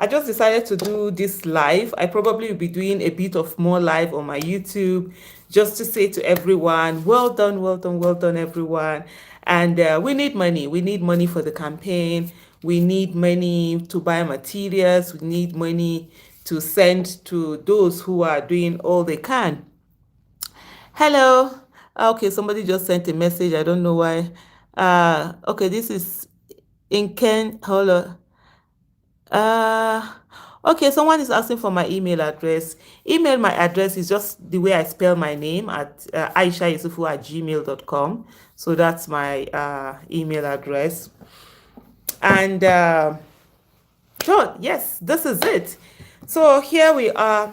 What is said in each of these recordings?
I just decided to do this live. I probably will be doing a bit of more live on my YouTube just to say to everyone, well done, well done, well done, everyone. And we need money. We need money for the campaign. We need money to buy materials. We need money to send to those who are doing all they can. Hello. Okay, somebody just sent a message. I don't know why. Okay, this is Inken. Hold on. Uh, okay, someone is asking for my email address. My address is just the way I spell my name at aishayusufu@gmail.com. So that's my email address. And sure, yes, this is it. So here we are.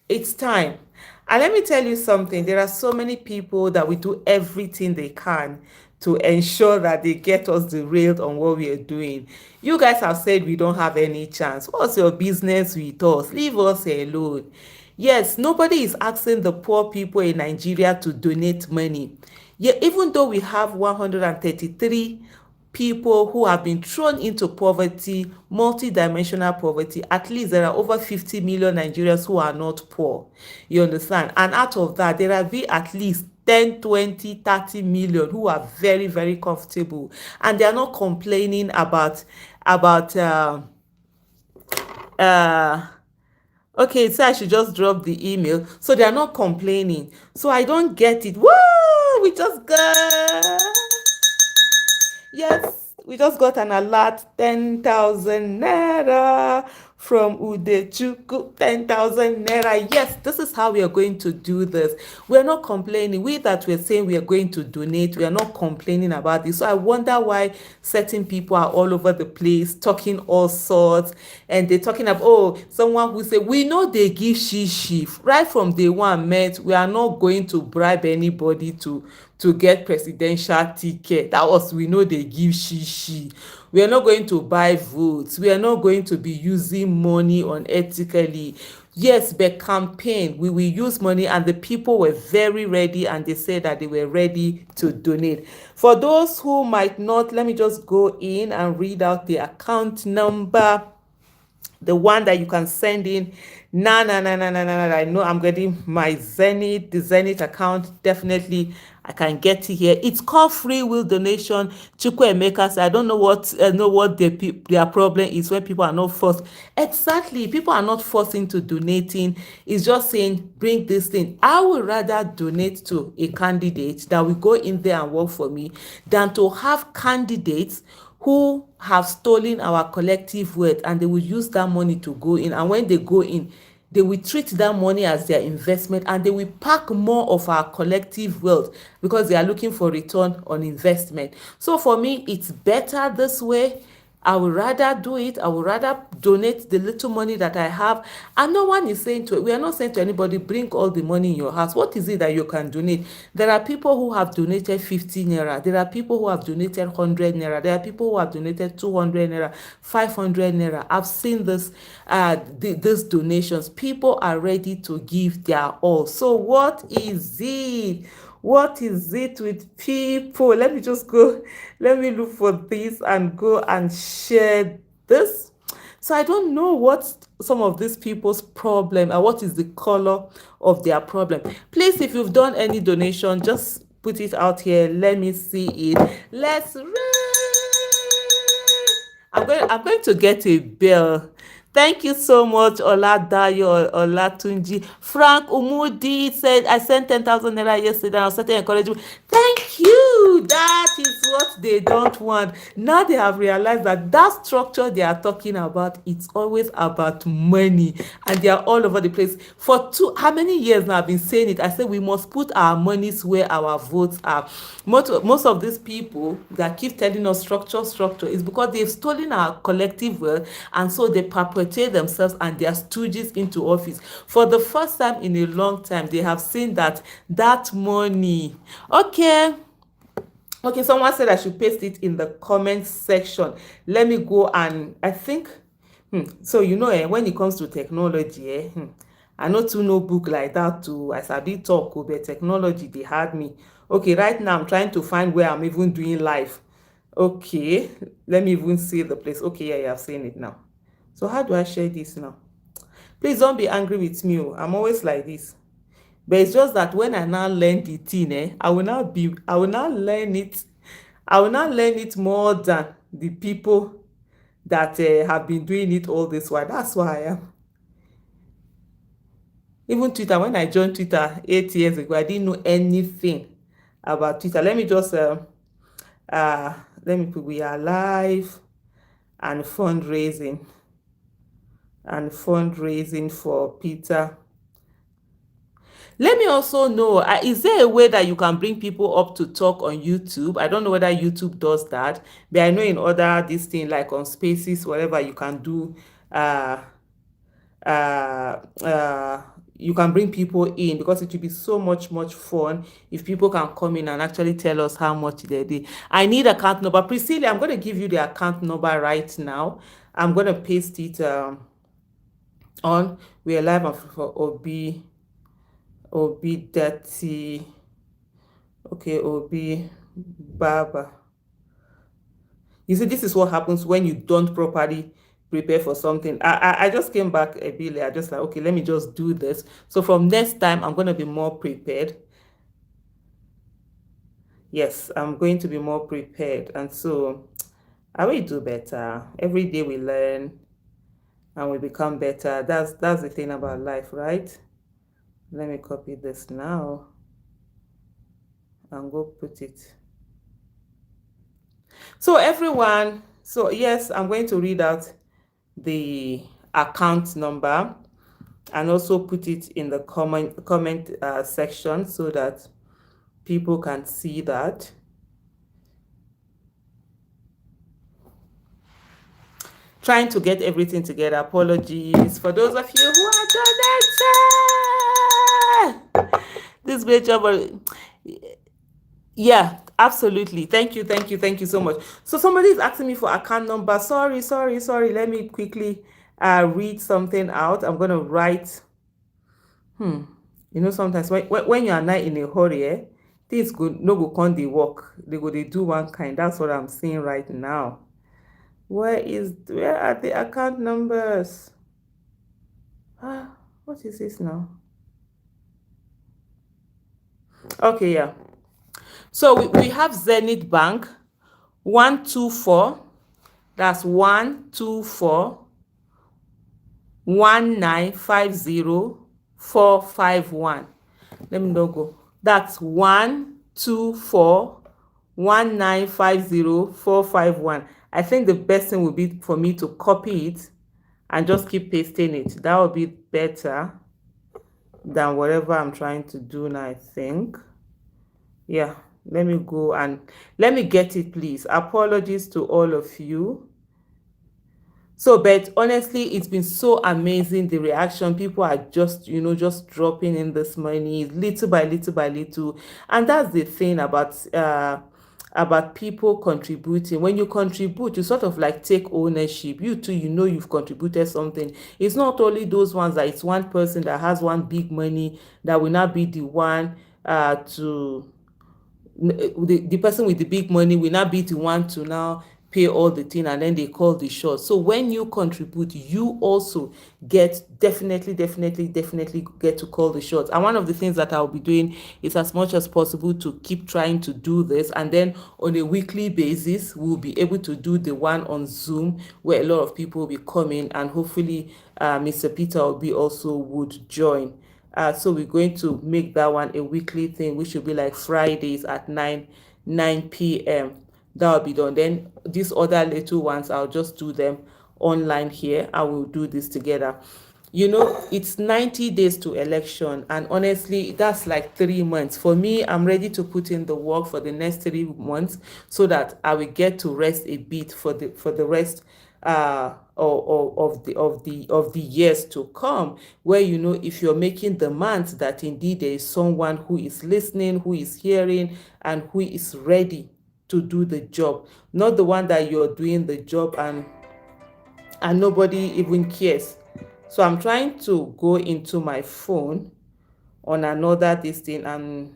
It's time. And let me tell you something. There are so many people that will do everything they can to ensure that they get us derailed on what we are doing. You guys have said we don't have any chance. What's your business with us? Leave us alone. Yes, nobody is asking the poor people in Nigeria to donate money. Yeah, even though we have 133 people who have been thrown into poverty, multi-dimensional poverty, at least there are over 50 million Nigerians who are not poor. You understand? And out of that, there will be at least 10, 20, 30 million who are very, very comfortable. And they are not complaining about uh okay, so I should just drop the email. So they are not complaining. So I don't get it. Whoa, we just got, yes, we just got an alert, 10,000 naira from Udechuku, 10,000 naira. Yes, this is how we are going to do this. We're not complaining. We that we're saying we are going to donate, we are not complaining about this. So I wonder why certain people are all over the place talking all sorts, and they're talking about, oh, someone who say, we know they give shishi. Right from day one, met, we are not going to bribe anybody to get presidential ticket. That was, we know they give shishi. We are not going to buy votes. We are not going to be using money unethically. Yes, but campaign, we will use money, and the people were very ready, and they said that they were ready to donate. For those who might not, let me just go in and read out the account number, the one that you can send in. I know I'm getting my Zenith, the Zenith account. Definitely, I can get it here. It's called Free Will Donation. Chukwuemeka said, I don't know what their problem is when people are not forced. Exactly, people are not forced into donating. It's just saying, bring this thing. I would rather donate to a candidate that will go in there and work for me than to have candidates who have stolen our collective wealth, and they will use that money to go in, and when they go in, they will treat that money as their investment, and they will pack more of our collective wealth because they are looking for return on investment. So for me, it's better this way. I would rather do it. I would rather donate the little money that I have. And no one is saying to, we are not saying to anybody, bring all the money in your house. What is it that you can donate? There are people who have donated 50 naira. There are people who have donated 100 naira. There are people who have donated 200 naira, 500 naira. I've seen this, these donations. People are ready to give their all. So what is it? What is it with people? Let me just go, let me look for this and go and share this. So I don't know what some of these people's problem, and what is the color of their problem. Please, if you've done any donation, just put it out here. Let me see it. Let's read. I'm going to get a bell. Thank you so much, Oladayo Olatunji. Frank Umudi said, I sent 10,000 naira yesterday. I was starting encouragement. Thank you. That is what they don't want. Now they have realized that that structure they are talking about, it's always about money. And they are all over the place. For how many years now I've been saying it? I said we must put our monies where our votes are. Most of these people that keep telling us structure is because they've stolen our collective wealth, and so they perpetuate themselves and their stooges into office. For the first time in a long time, they have seen that money. Okay, someone said I should paste it in the comment section. Let me go, and I think, so when it comes to technology, I no too know book like that too. I sabi talk, but technology, they had me. Okay, right now I'm trying to find where I'm even doing live. Okay, let me even see the place. Okay, yeah, I've seen it now. So how do I share this now? Please don't be angry with me. I'm always like this. But it's just that when I now learn the thing, I will now learn it. I will now learn it more than the people that have been doing it all this while. That's why I am. Even Twitter, when I joined Twitter 8 years ago, I didn't know anything about Twitter. Let me just uh let me put we are live and fundraising for Peter. Let me also know, is there a way that you can bring people up to talk on YouTube? I don't know whether YouTube does that, but I know in other this thing like on Spaces, whatever, you can do uh uh uh you can bring people in, because it will be so much fun if people can come in and actually tell us how much they did. I need account number. Priscilla, I'm going to give you the account number right now. I'm going to paste it on. We are live for Obi Dirty. Okay, Obi Baba. You see, this is what happens when you don't properly prepare for something. I just came back a bit late. I just like, okay, let me just do this. So from next time, I'm going to be more prepared. Yes, I'm going to be more prepared. And so I will do better. Every day we learn and we become better. That's the thing about life, right? Let me copy this now and go put it. So everyone, so yes, I'm going to read out the account number and also put it in the comment section so that people can see that. Trying to get everything together. Apologies for those of you who are donated. This great job. Yeah, absolutely. Thank you so much. So somebody is asking me for account number. Sorry. Let me quickly read something out. I'm gonna write. You know, sometimes when you are not in a hurry, things go come dey work. They do one kind. That's what I'm seeing right now. Where are the account numbers? What is this now? Okay, yeah. So we have Zenith Bank 124. That's 124 1950451. Let me know go. That's 124 1950451. I think the best thing would be for me to copy it and just keep pasting it. That would be better than whatever I'm trying to do now, I think. Yeah, let me go and let me get it, please. Apologies to all of you. So, but honestly, it's been so amazing, the reaction. People are just, just dropping in this money little by little. And that's the thing about people contributing. When you contribute, you sort of like take ownership. You too, you've contributed something. It's not only those ones that it's one person that has one big money that will not be the one to the person with the big money will not be the one to now pay all the thing, and then they call the shots. So when you contribute, you also definitely get to call the shots. And one of the things that I'll be doing is, as much as possible, to keep trying to do this, and then on a weekly basis we'll be able to do the one on Zoom where a lot of people will be coming, and hopefully Mr. Peter Obi also would join. So we're going to make that one a weekly thing, which will be like Fridays at 9 p.m. That will be done. Then these other little ones, I'll just do them online here. I will do this together. It's 90 days to election, and honestly, that's like 3 months. For me, I'm ready to put in the work for the next 3 months so that I will get to rest a bit for the rest of the years to come, where if you're making demands, that indeed there is someone who is listening, who is hearing, and who is ready to do the job, not the one that you're doing the job and nobody even cares. So I'm trying to go into my phone on another this thing, and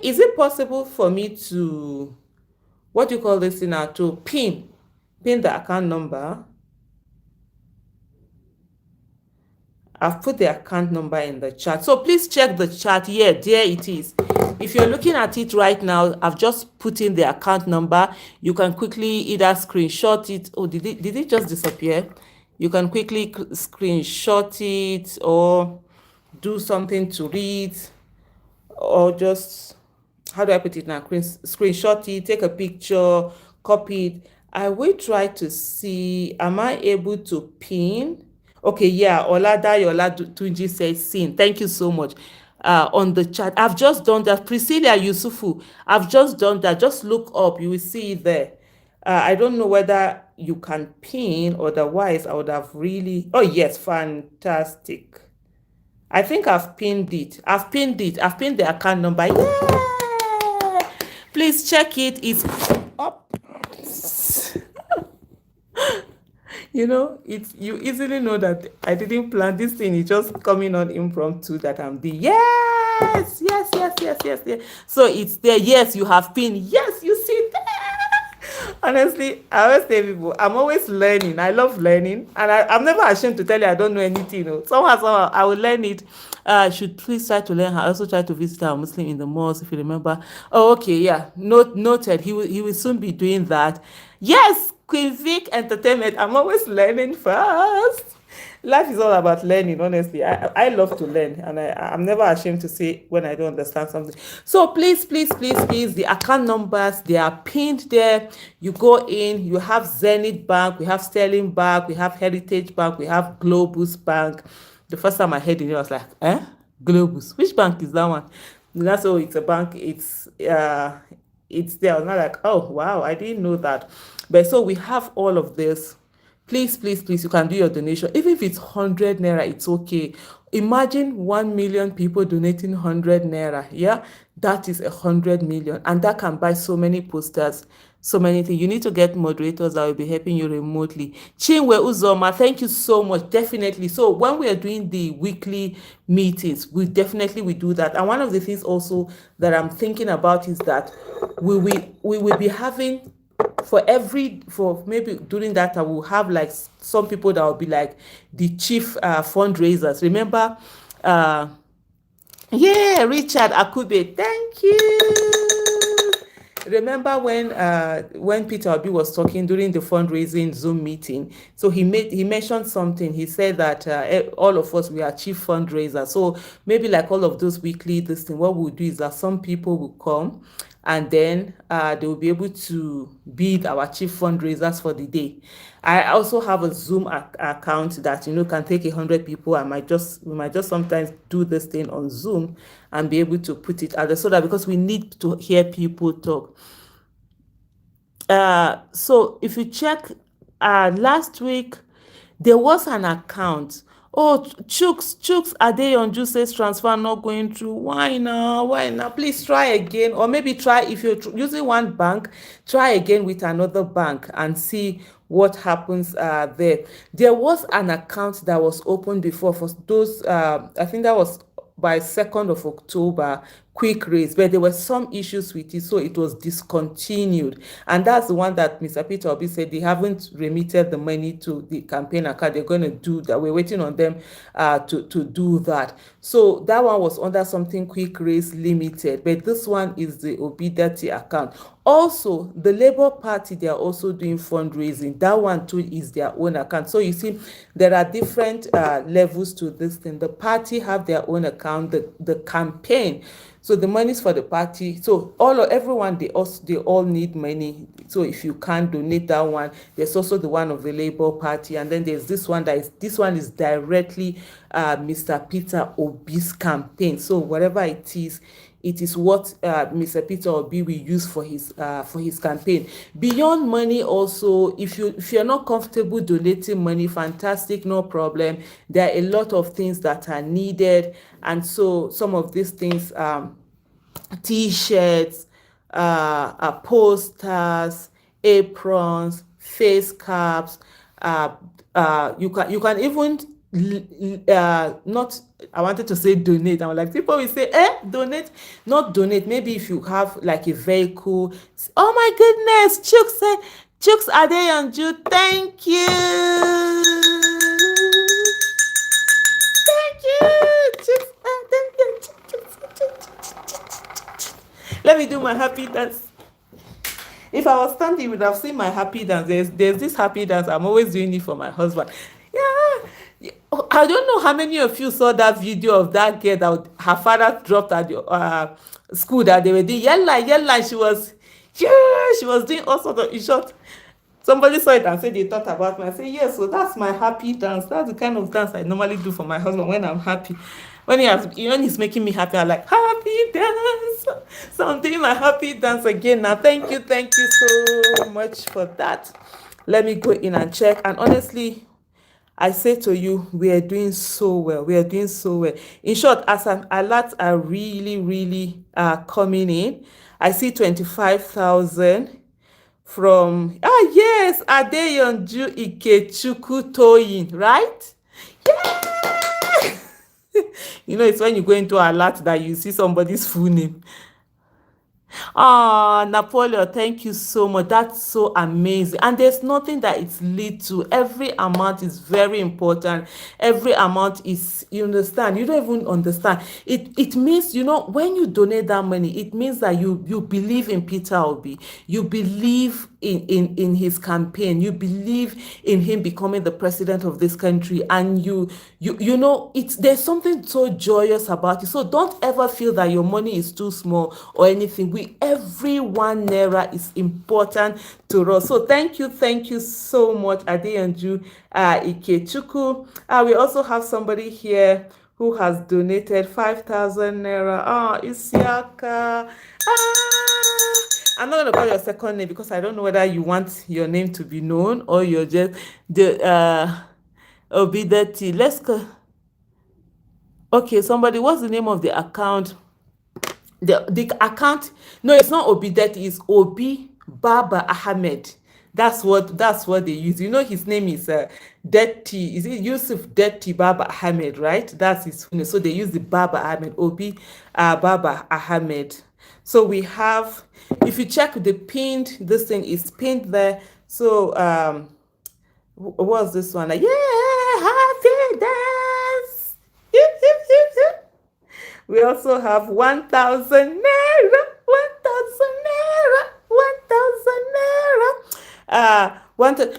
is it possible for me to, what do you call this thing now, to pin the account number? I've put the account number in the chat. So please check the chat. Yeah, there it is. If you're looking at it right now, I've just put in the account number. You can quickly either screenshot it. Oh, did it just disappear? You can quickly screenshot it or do something to read, or just, how do I put it now? Screenshot it, take a picture, copy it. I will try to see, am I able to pin? Okay, yeah, Oladayola Tunji says sin. Thank you so much. On the chat, I've just done that. Priscilla Yusufu, I've just done that. Just look up, you will see it there. I don't know whether you can pin, otherwise I would have really, oh yes, fantastic. I think I've pinned it. I've pinned the account number. Yeah! Please check it. It's up. You easily know that I didn't plan this thing. It's just coming on impromptu that I'm the yes. So it's there. Yes, you have pinned. Yes, you see there. Honestly, I always tell people I'm always learning. I love learning, and I'm never ashamed to tell you I don't know anything. Somehow I will learn it. Should please try to learn. I also try to visit our Muslim in the mosque, if you remember. Oh, okay, yeah. Noted. He will soon be doing that. Yes, Queen Vic Entertainment. I'm always learning first. Life is all about learning, honestly. I love to learn, and I'm never ashamed to say when I don't understand something. So please, the account numbers, they are pinned there. You go in, you have Zenith Bank, we have Sterling Bank, we have Heritage Bank, we have Globus Bank. The first time I heard it, I was like, Globus? Which bank is that one? And that's all, it's a bank, it's there. I was not like, oh, wow, I didn't know that. But so we have all of this. Please, you can do your donation. Even if it's 100 naira, it's okay. Imagine 1 million people donating 100 naira. Yeah, that is 100 million. And that can buy so many posters, so many things. You need to get moderators that will be helping you remotely. Chinwe Uzoma, thank you so much. Definitely. So when we are doing the weekly meetings, we definitely do that. And one of the things also that I'm thinking about is that we will be having, for maybe during that I will have like some people that will be like the chief fundraisers. Remember, Richard Akube, thank you. Remember when Peter Obi was talking during the fundraising Zoom meeting? So he mentioned something. He said that all of us, we are chief fundraisers. So maybe like all of those weekly this thing, what we'll do is that some people will come, and then they will be able to be our chief fundraisers for the day. I also have a Zoom account that can take 100 people. We might just sometimes do this thing on Zoom and be able to put it out there, so that, because we need to hear people talk. So if you check, last week there was an account. Oh, Chooks Adeyonju says transfer not going through. Why now? Please try again, or maybe try, if you're using one bank, try again with another bank and see what happens there. There was an account that was opened before for those, I think that was by 2nd of October, quick raise, but there were some issues with it, so it was discontinued. And that's the one that Mr. Peter Obi said they haven't remitted the money to the campaign account. They're going to do that. We're waiting on them to do that. So that one was under something quick raise limited, but this one is the Obidati account. Also, the Labour Party, they are also doing fundraising. That one too is their own account. So you see, there are different levels to this thing. The party have their own account, the campaign. So the money is for the party. So everyone, they all need money. So if you can't donate that one, there's also the one of the Labour Party, and then there's this one this one is directly Mr. Peter Obi's campaign. So whatever it is what Mr. Peter Obi will use for his campaign. Beyond money, also, if you're not comfortable donating money, fantastic, no problem. There are a lot of things that are needed, and so some of these things, t-shirts, posters, aprons, face caps. You can even not, I wanted to say donate. I'm like, people will say, donate, not donate. Maybe if you have like a vehicle. Oh my goodness, Chooks Adeyonju, thank you. my happy dance. If I was standing, you would have seen my happy dance. There's this happy dance. I'm always doing it for my husband. Yeah. I don't know how many of you saw that video of that girl that her father dropped at the school that they were doing. Yella, yella. She was doing all sorts of, in short. Somebody saw it and said they thought about me. I said, yes, so that's my happy dance. That's the kind of dance I normally do for my husband when I'm happy. When he's making me happy, I'm like, happy dance. So I'm doing my happy dance again now. Thank you so much for that. Let me go in and check. And honestly, I say to you, we are doing so well. We are doing so well. In short, as an alerts are really coming in, I see 25,000 from yes, Adeyonju Ikechukwu Toyin, right? Yeah. It's when you go into alert that you see somebody's full name. Napoleon, thank you so much. That's so amazing. And there's nothing that it's lead to. Every amount is very important. Every amount is, you understand? You don't even understand. It means, when you donate that money, it means that you believe in Peter Obi. You believe in his campaign. You believe in him becoming the president of this country. And there's something so joyous about it. So don't ever feel that your money is too small or anything. Every 1 naira is important to us. So thank you so much, Adeyonju Ikechukwu. We also have somebody here who has donated 5,000 naira. Isiaka. I'm not going to call your second name because I don't know whether you want your name to be known or you're just the Obideti. Let's go. Okay, somebody, what's the name of the account? The account, no, it's not Obideti, it's Obi Baba Ahmed. That's what they use. His name is Detti. Is it Yusuf Detti Baba Ahmed, right? That's his name. So they use the Baba Ahmed, Obi Baba Ahmed. So we have, if you check the pinned, this thing is pinned there. So what's this one? Yeah, happy dance. We also have 1,000 naira, 1,000 naira, 1,000 naira.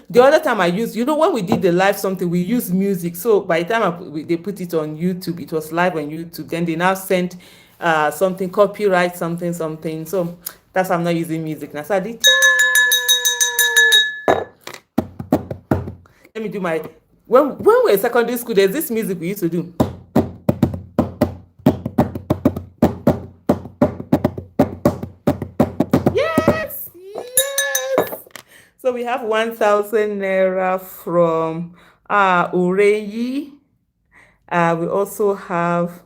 The other time I used, when we did the live something, we used music. So by the time they put it on YouTube, it was live on YouTube. Then they now sent something, copyright something. So that's why I'm not using music now. So I did. Let me do my. When we were in secondary school, there's this music we used to do. So we have 1,000 naira from Ureyi. We also have,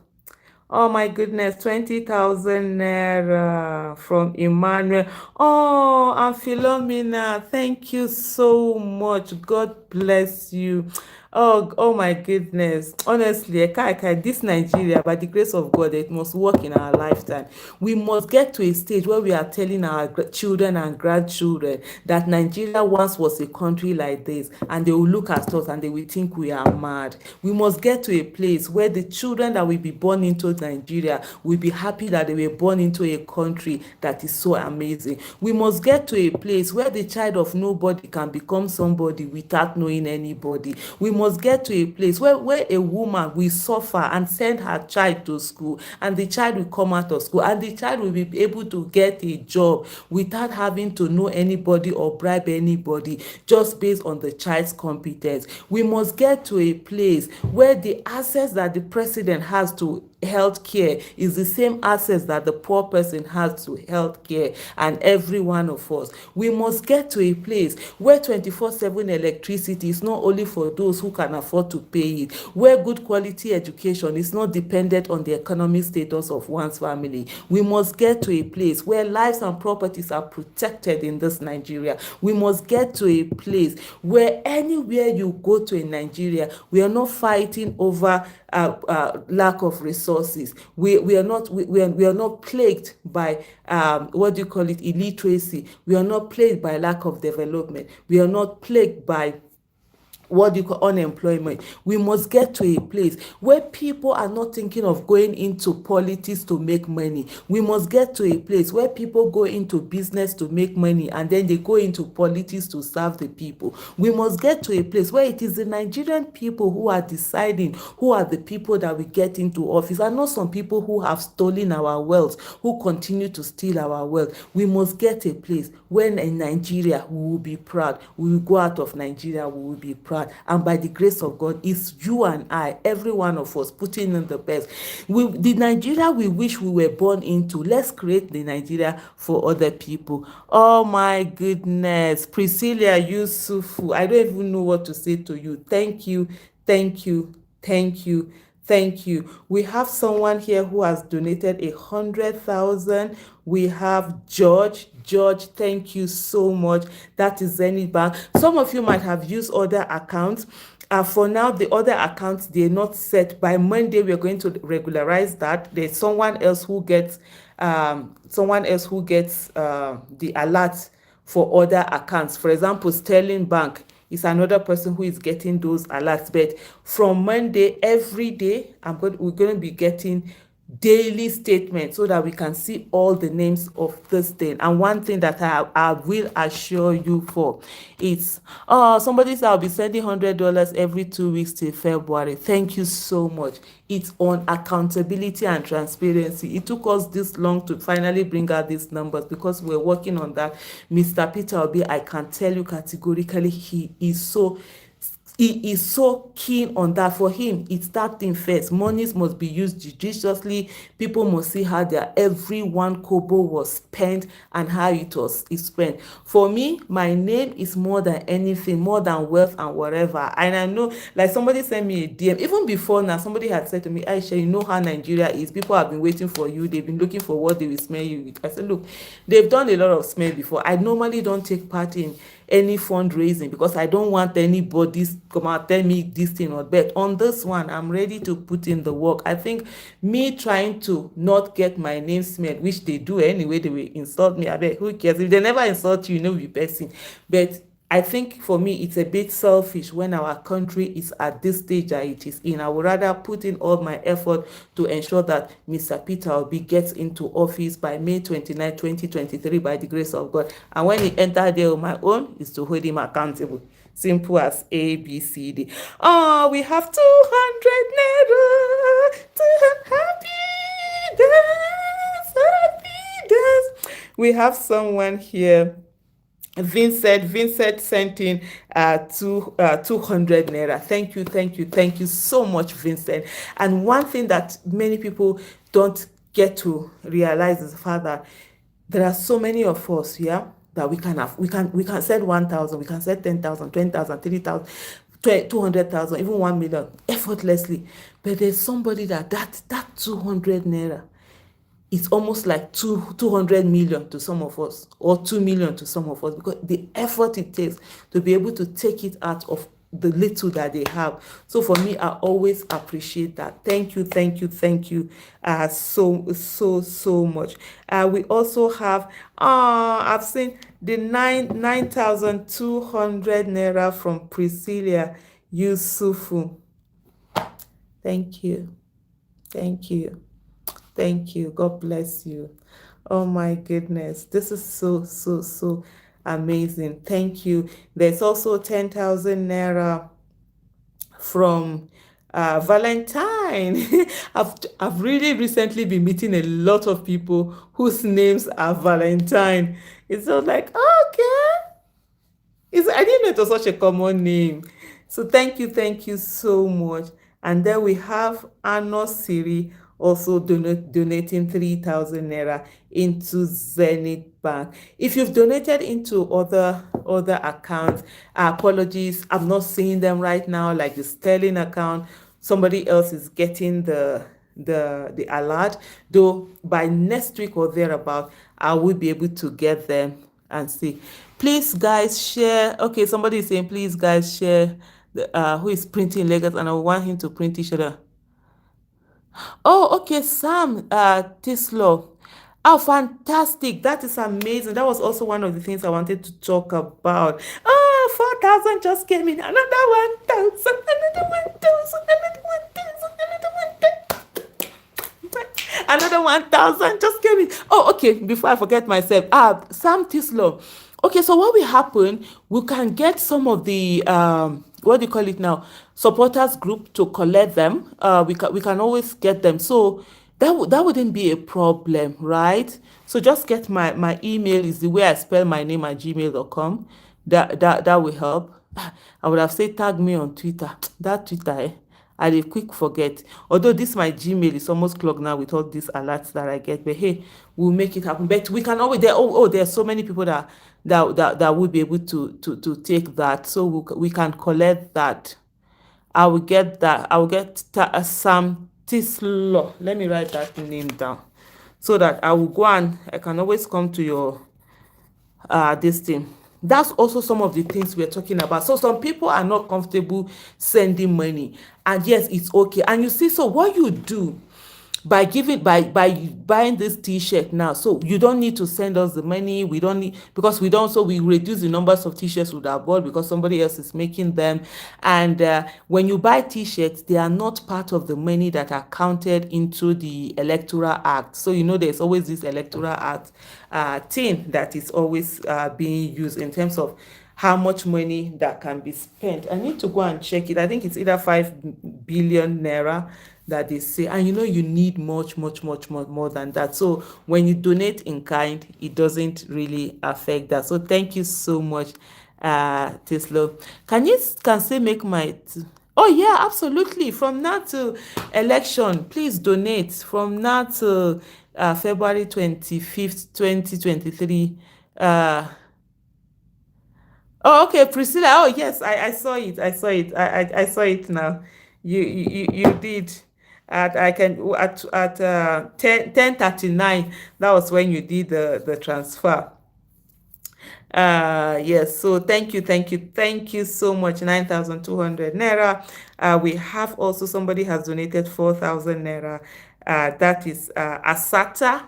oh my goodness, 20,000 naira from Emmanuel. Oh, and Philomena, thank you so much. God bless you. Oh my goodness. Honestly, this Nigeria, by the grace of God, it must work in our lifetime. We must get to a stage where we are telling our children and grandchildren that Nigeria once was a country like this, and they will look at us and they will think we are mad. We must get to a place where the children that will be born into Nigeria will be happy that they were born into a country that is so amazing. We must get to a place where the child of nobody can become somebody without knowing anybody. We must get to a place where a woman will suffer and send her child to school, and the child will come out of school, and the child will be able to get a job without having to know anybody or bribe anybody, just based on the child's competence. We must get to a place where the access that the president has to health care is the same access that the poor person has to health care, and every one of us. We must get to a place where 24/7 electricity is not only for those who can afford to pay it, where good quality education is not dependent on the economic status of one's family. We must get to a place where lives and properties are protected in this Nigeria. We must get to a place where anywhere you go to in Nigeria, we are not fighting over lack of resources. We are not plagued by illiteracy. We are not plagued by lack of development. We are not plagued by what do you call unemployment. We must get to a place where people are not thinking of going into politics to make money. We must get to a place where people go into business to make money and then they go into politics to serve the people. We must get to a place where it is the Nigerian people who are deciding who are the people that we get into office, and not some people who have stolen our wealth, who continue to steal our wealth. We must get a place when in Nigeria we will be proud. We will go out of Nigeria, we will be proud. And by the grace of God, it's you and I, every one of us, putting in the best. The Nigeria we wish we were born into, let's create the Nigeria for other people. Oh my goodness. Priscilla Yusufu, I don't even know what to say to you. Thank you, thank you, thank you. Thank you. We have someone here who has donated 100,000. We have George. George, thank you so much. That is Zenith Bank. Some of you might have used other accounts. For now, the other accounts, they're not set. By Monday, we're going to regularize that. There's someone else who gets the alert for other accounts. For example, Sterling Bank is another person who is getting those alerts. But from Monday, every day, we're going to be getting daily statements so that we can see all the names of this thing. And one thing that I will assure you for is somebody said I'll be sending $100 every 2 weeks till February. Thank you so much. It's on accountability and transparency. It took us this long to finally bring out these numbers because we're working on that. Mr. Peter Obi, I can tell you categorically, he is so keen on that. For him, it's that thing first. Monies must be used judiciously. People must see how their every one kobo was spent and how it was spent. For me, my name is more than anything, more than wealth and whatever. And I know, like somebody sent me a DM even before now. Somebody had said to me, Aisha, you know how Nigeria is. People have been waiting for you. They've been looking for what they will smell you with. I said, look, they've done a lot of smell before. I normally don't take part in any fundraising because I don't want anybody come out tell me this thing or that. On this one, I'm ready to put in the work. I think me trying to not get my name smeared, which they do anyway, they will insult me. I bet who cares? If they never insult you, you know, be person. But I think for me, it's a bit selfish when our country is at this stage that it is in. I would rather put in all my effort to ensure that Mr. Peter Obi gets into office by May 29, 2023, by the grace of God. And when he enters there on my own, is to hold him accountable. Simple as A, B, C, D. Oh, we have 200 naira. Happy dance. We have someone here. Vincent sent in 200 naira. Thank you so much, Vincent. And one thing that many people don't get to realize is the fact that there are so many of us, that we can send 1,000, we can send 10,000, 20,000, 30,000, 200,000, even 1 million effortlessly. But there's somebody that 200 naira, it's almost like 200 million to some of us, or 2 million to some of us, because the effort it takes to be able to take it out of the little that they have. So for me, I always appreciate that. Thank you so much. We also have I've seen the 9,200 naira from Priscilla Yusufu. Thank you. God bless you. Oh my goodness, this is so amazing. Thank you. There's also 10,000 naira from Valentine. I've really recently been meeting a lot of people whose names are Valentine. It's so like, okay, I didn't know it was such a common name. So thank you so much. And then we have Anno Siri also donating 3,000 naira into Zenith Bank. If you've donated into other accounts, apologies, I'm not seeing them right now, like the Sterling account. Somebody else is getting the alert, though by next week or thereabout, I will be able to get them and see. Please, guys, share. Okay, somebody is saying, please, guys, share who is printing Lagos, and I want him to print each other. Oh, okay, Sam Tislo. Oh, fantastic. That is amazing. That was also one of the things I wanted to talk about. Another 4,000 just came in. Another 1,000. Another 1,000. Another 1,000. Another 1,000. Another 1,000 just came in. Oh, okay. Before I forget myself, Sam Tislo. Okay, so what will happen? We can get some of the what do you call it now? Supporters group to collect them. We can always get them. So that wouldn't be a problem, right? So just get my email is the way I spell my name at gmail.com. That will help. I would have said tag me on Twitter. That Twitter, I dey quick forget. Although this my Gmail is almost clogged now with all these alerts that I get, but hey, we'll make it happen. But we can always there. There are so many people that will be able to take that, so we can collect that. I will get that. I will get Sam Tislo. Let me write that name down so that I will go and I can always come to your this thing. That's also some of the things we're talking about. So some people are not comfortable sending money, and yes, it's okay. And you see, so what you do by buying this t-shirt now, so you don't need to send us the money. We don't need, because we don't, so we reduce the numbers of t-shirts with our bought because somebody else is making them. And when you buy t-shirts, they are not part of the money that are counted into the electoral act. So there's always this electoral act thing that is always being used in terms of how much money that can be spent. I need to go and check it. I think it's either 5 billion naira that they say, and you need much more than that. So when you donate in kind, it doesn't really affect that. So thank you so much, Tislo. Can say make my oh yeah, absolutely. From now to election, please donate. From now to February 25th 2023. Oh, okay, Priscilla. Oh, yes, I saw it. I saw it. I saw it now. You did. At 10:39. That was when you did the transfer. Yes. So thank you so much. 9,200 naira. We have also somebody has donated 4,000 naira. That is Asata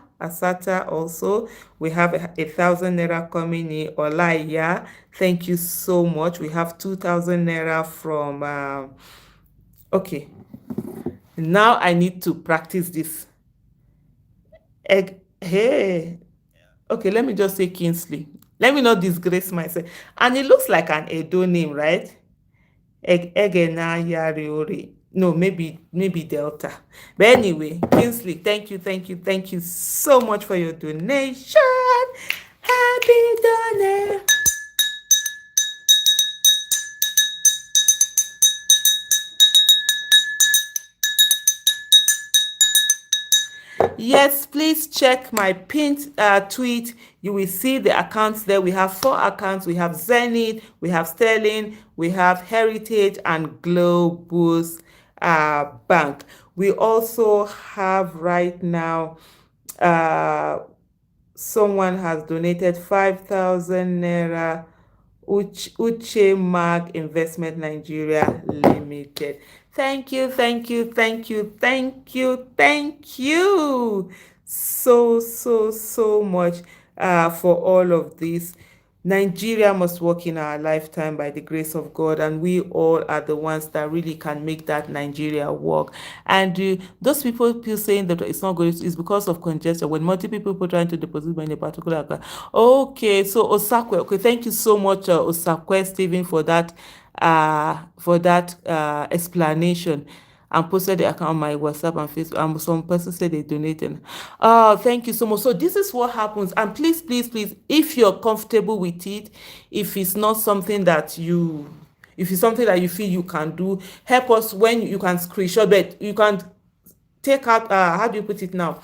also. We have 1,000 naira coming in. Olaya, thank you so much. We have 2,000 naira from. Okay, now I need to practice this. Hey, okay, let me just say Kingsley. Let me not disgrace myself. And it looks like an Edo name, right? Egena Yariori. No, maybe Delta. But anyway, Kingsley, thank you so much for your donation. Happy donation. Yes, please check my pinned tweet. You will see the accounts there. We have 4 accounts. We have Zenith, we have Sterling, we have Heritage, and Globus Bank. We also have right now, someone has donated 5,000 naira. Uche Mark Investment Nigeria Limited. Thank you so much for all of this. Nigeria must work in our lifetime by the grace of God, and we all are the ones that really can make that Nigeria work. And those people saying that it's not good, it's because of congestion. When multiple people trying to deposit money in a particular account. Okay, so Osakwe, okay, thank you so much, Osakwe Stephen, for that explanation, and posted the account on my WhatsApp and Facebook. And some person said they donated. Thank you so much. So this is what happens. And please, if you're comfortable with it, if it's not something that you feel you can do, help us. When you can screenshot, but you can take out, how do you put it now?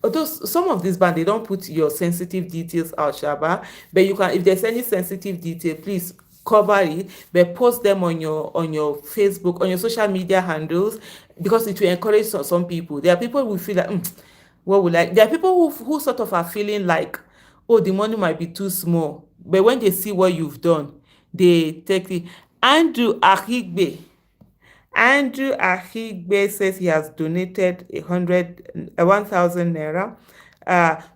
Although some of these bands, they don't put your sensitive details out, Shaba, but you can, if there's any sensitive detail, please cover it, but post them on your Facebook, on your social media handles, because it will encourage some people. There are people who feel like, there are people who sort of are feeling like, oh, the money might be too small, but when they see what you've done, they take it. Andrew Ahigbe says he has donated 1,000 naira.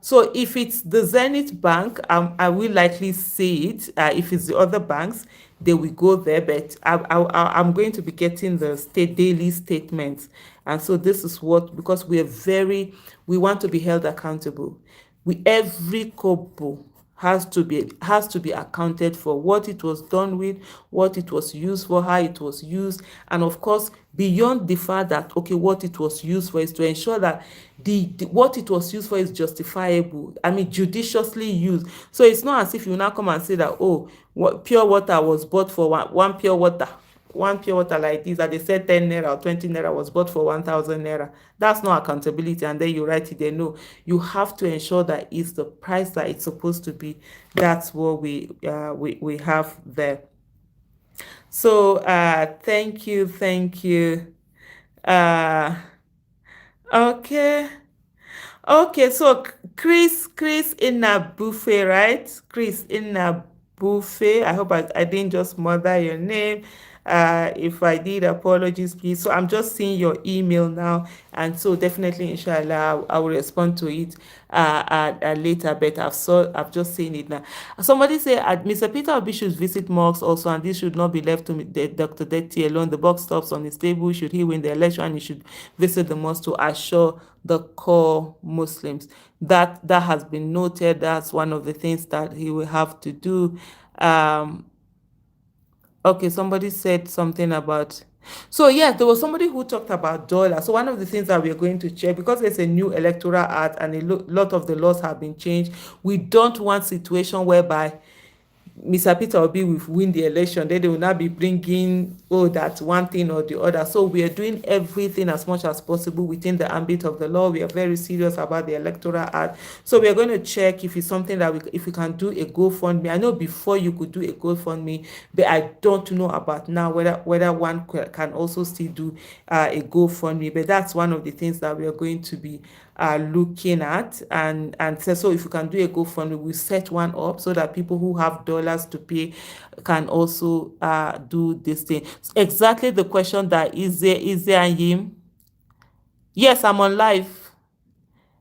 So if it's the Zenith Bank, I will likely see it. If it's the other banks, they will go there. But I'm going to be getting the daily statements, and so this is what, because we want to be held accountable. Every kobo has to be accounted for, what it was done with, what it was used for, how it was used, and of course, beyond the fact that okay, what it was used for is to ensure that the what it was used for is justifiable. I mean, judiciously used. So it's not as if you now come and say that, oh, what pure water was bought for one pure water like this, that they said 10 naira or 20 naira was bought for 1,000 naira. That's not accountability. And then you write it there. No, you have to ensure that it's the price that it's supposed to be. That's what we have there. So thank you. Uh, okay. Okay, so Chris in a buffet, right? Chris in a buffet. I hope I didn't just murder your name. If I did, apologies, please. So I'm just seeing your email now, and so definitely, inshallah, I will respond to it later. But I've just seen it now. Somebody say, Mr. Peter Obi should visit mosques also, and this should not be left to Dr. Detti alone. The buck stops on his table. Should he win the election, he should visit the mosque to assure the core Muslims. That has been noted. That's one of the things that he will have to do. Um, okay, somebody said something about. So yes, there was somebody who talked about dollar. So one of the things that we are going to check, because there's a new electoral act and lot of the laws have been changed, we don't want situation whereby Mr. Peter Obi will win the election, then they will not be bringing, oh, that one thing or the other. So we are doing everything as much as possible within the ambit of the law. We are very serious about the Electoral Act. So we are going to check if it's something that if we can do a GoFundMe. I know before you could do a GoFundMe, but I don't know about now whether one can also still do a GoFundMe. But that's one of the things that we are going to be looking at, and so if you can do a GoFundMe, we set one up so that people who have dollars to pay can also do this thing. Exactly the question that is there and him. Yes, I'm on live.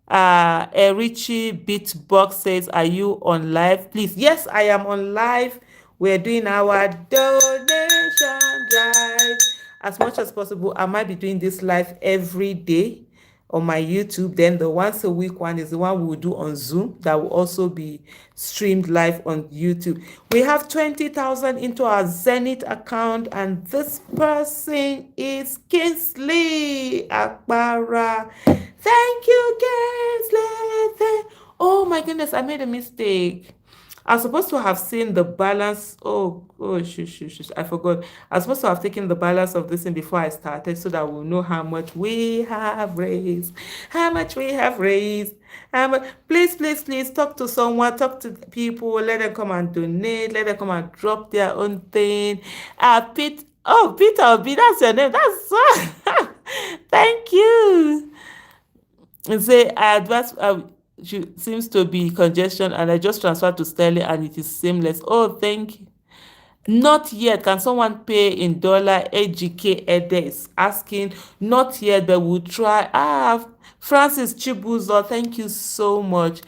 Richie Beatbox says, are you on live? Please, yes, I am on live. We're doing our donation drive as much as possible. I might be doing this live every day on my YouTube. Then the once a week one is the one we will do on Zoom, that will also be streamed live on YouTube. We have 20,000 into our Zenith account, and this person is Kingsley Akbara. Thank you, Kingsley. Oh my goodness, I made a mistake. I'm supposed to have seen the balance. Shush. I forgot. I'm supposed to have taken the balance of this in before I started so that we'll know how much we have raised. How much we have raised. Please talk to someone, talk to people, let them come and donate, let them come and drop their own thing. Peter Obi, that's your name. That's so. Thank you. And say I advance seems to be congestion, and I just transferred to Sterling and it is seamless. Oh, thank you. Not yet. Can someone pay in dollar? AGK Ede is asking. Not yet, but we'll try. Francis Chibuzo, thank you so much.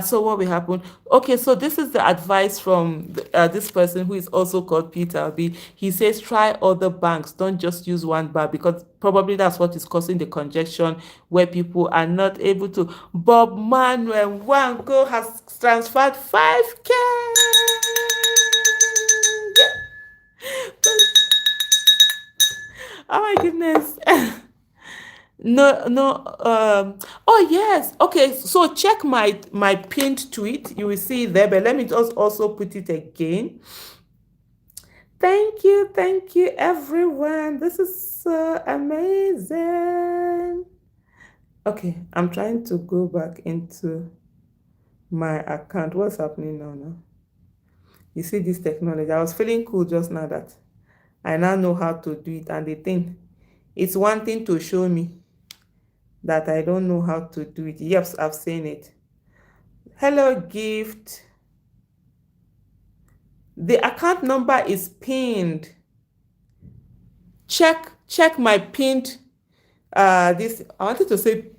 So what will happen? Okay, so this is the advice from this person who is also called Peter B. He says try other banks. Don't just use one bank, because probably that's what is causing the congestion where people are not able to. Bob Manuel Wango has transferred 5K. Oh my goodness. No. Oh yes. Okay. So check my pinned tweet. You will see it there. But let me just also put it again. Thank you, everyone. This is so amazing. Okay, I'm trying to go back into my account. What's happening now? You see this technology. I was feeling cool just now that I now know how to do it, and the thing, it's one thing to show me that I don't know how to do it. Yes, I've seen it. Hello, gift. The account number is pinned. Check my pinned. I wanted to say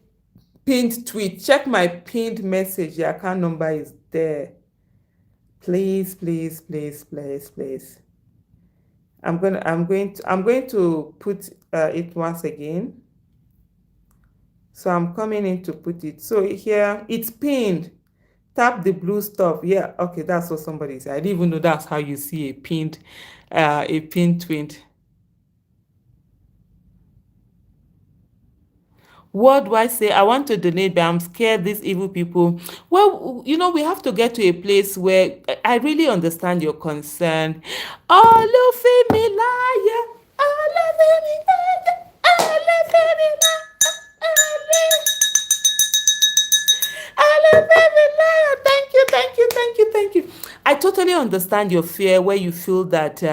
pinned tweet. Check my pinned message. The account number is there. Please, please, please, please, please. I'm going to put it once again. So I'm coming in to put it. So here it's pinned. Tap the blue stuff. Yeah, okay, that's what somebody said. I didn't even know that's how you see a pinned tweet. What do I say? I want to donate, but I'm scared these evil people. Well, we have to get to a place where I really understand your concern. Olufemi liar, Olufemi liar, Olufemi liar. Thank you, thank you, thank you, thank you. I totally understand your fear where you feel that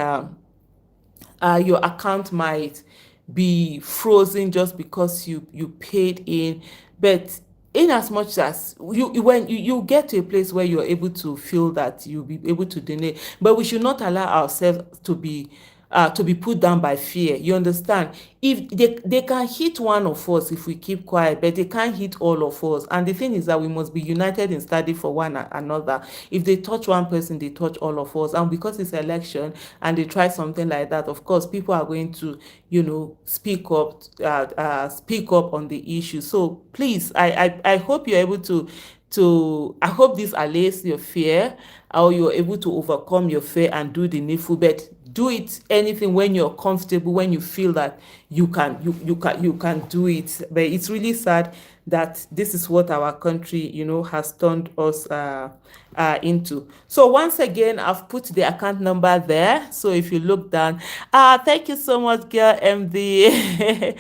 your account might be frozen just because you paid in, but in as much as when you get to a place where you're able to feel that you'll be able to donate, but we should not allow ourselves to be put down by fear. You understand? If they can hit one of us if we keep quiet, but they can't hit all of us. And the thing is that we must be united in study for one another. If they touch one person, they touch all of us. And because it's election and they try something like that, of course, people are going to, speak up on the issue. So please, I hope you're able to I hope this allays your fear, or you're able to overcome your fear and do the needful. But do it anything when you're comfortable, when you feel that you can do it. But it's really sad that this is what our country has turned us into. So once again, I've put the account number there, so if you look down, thank you so much, girl MD.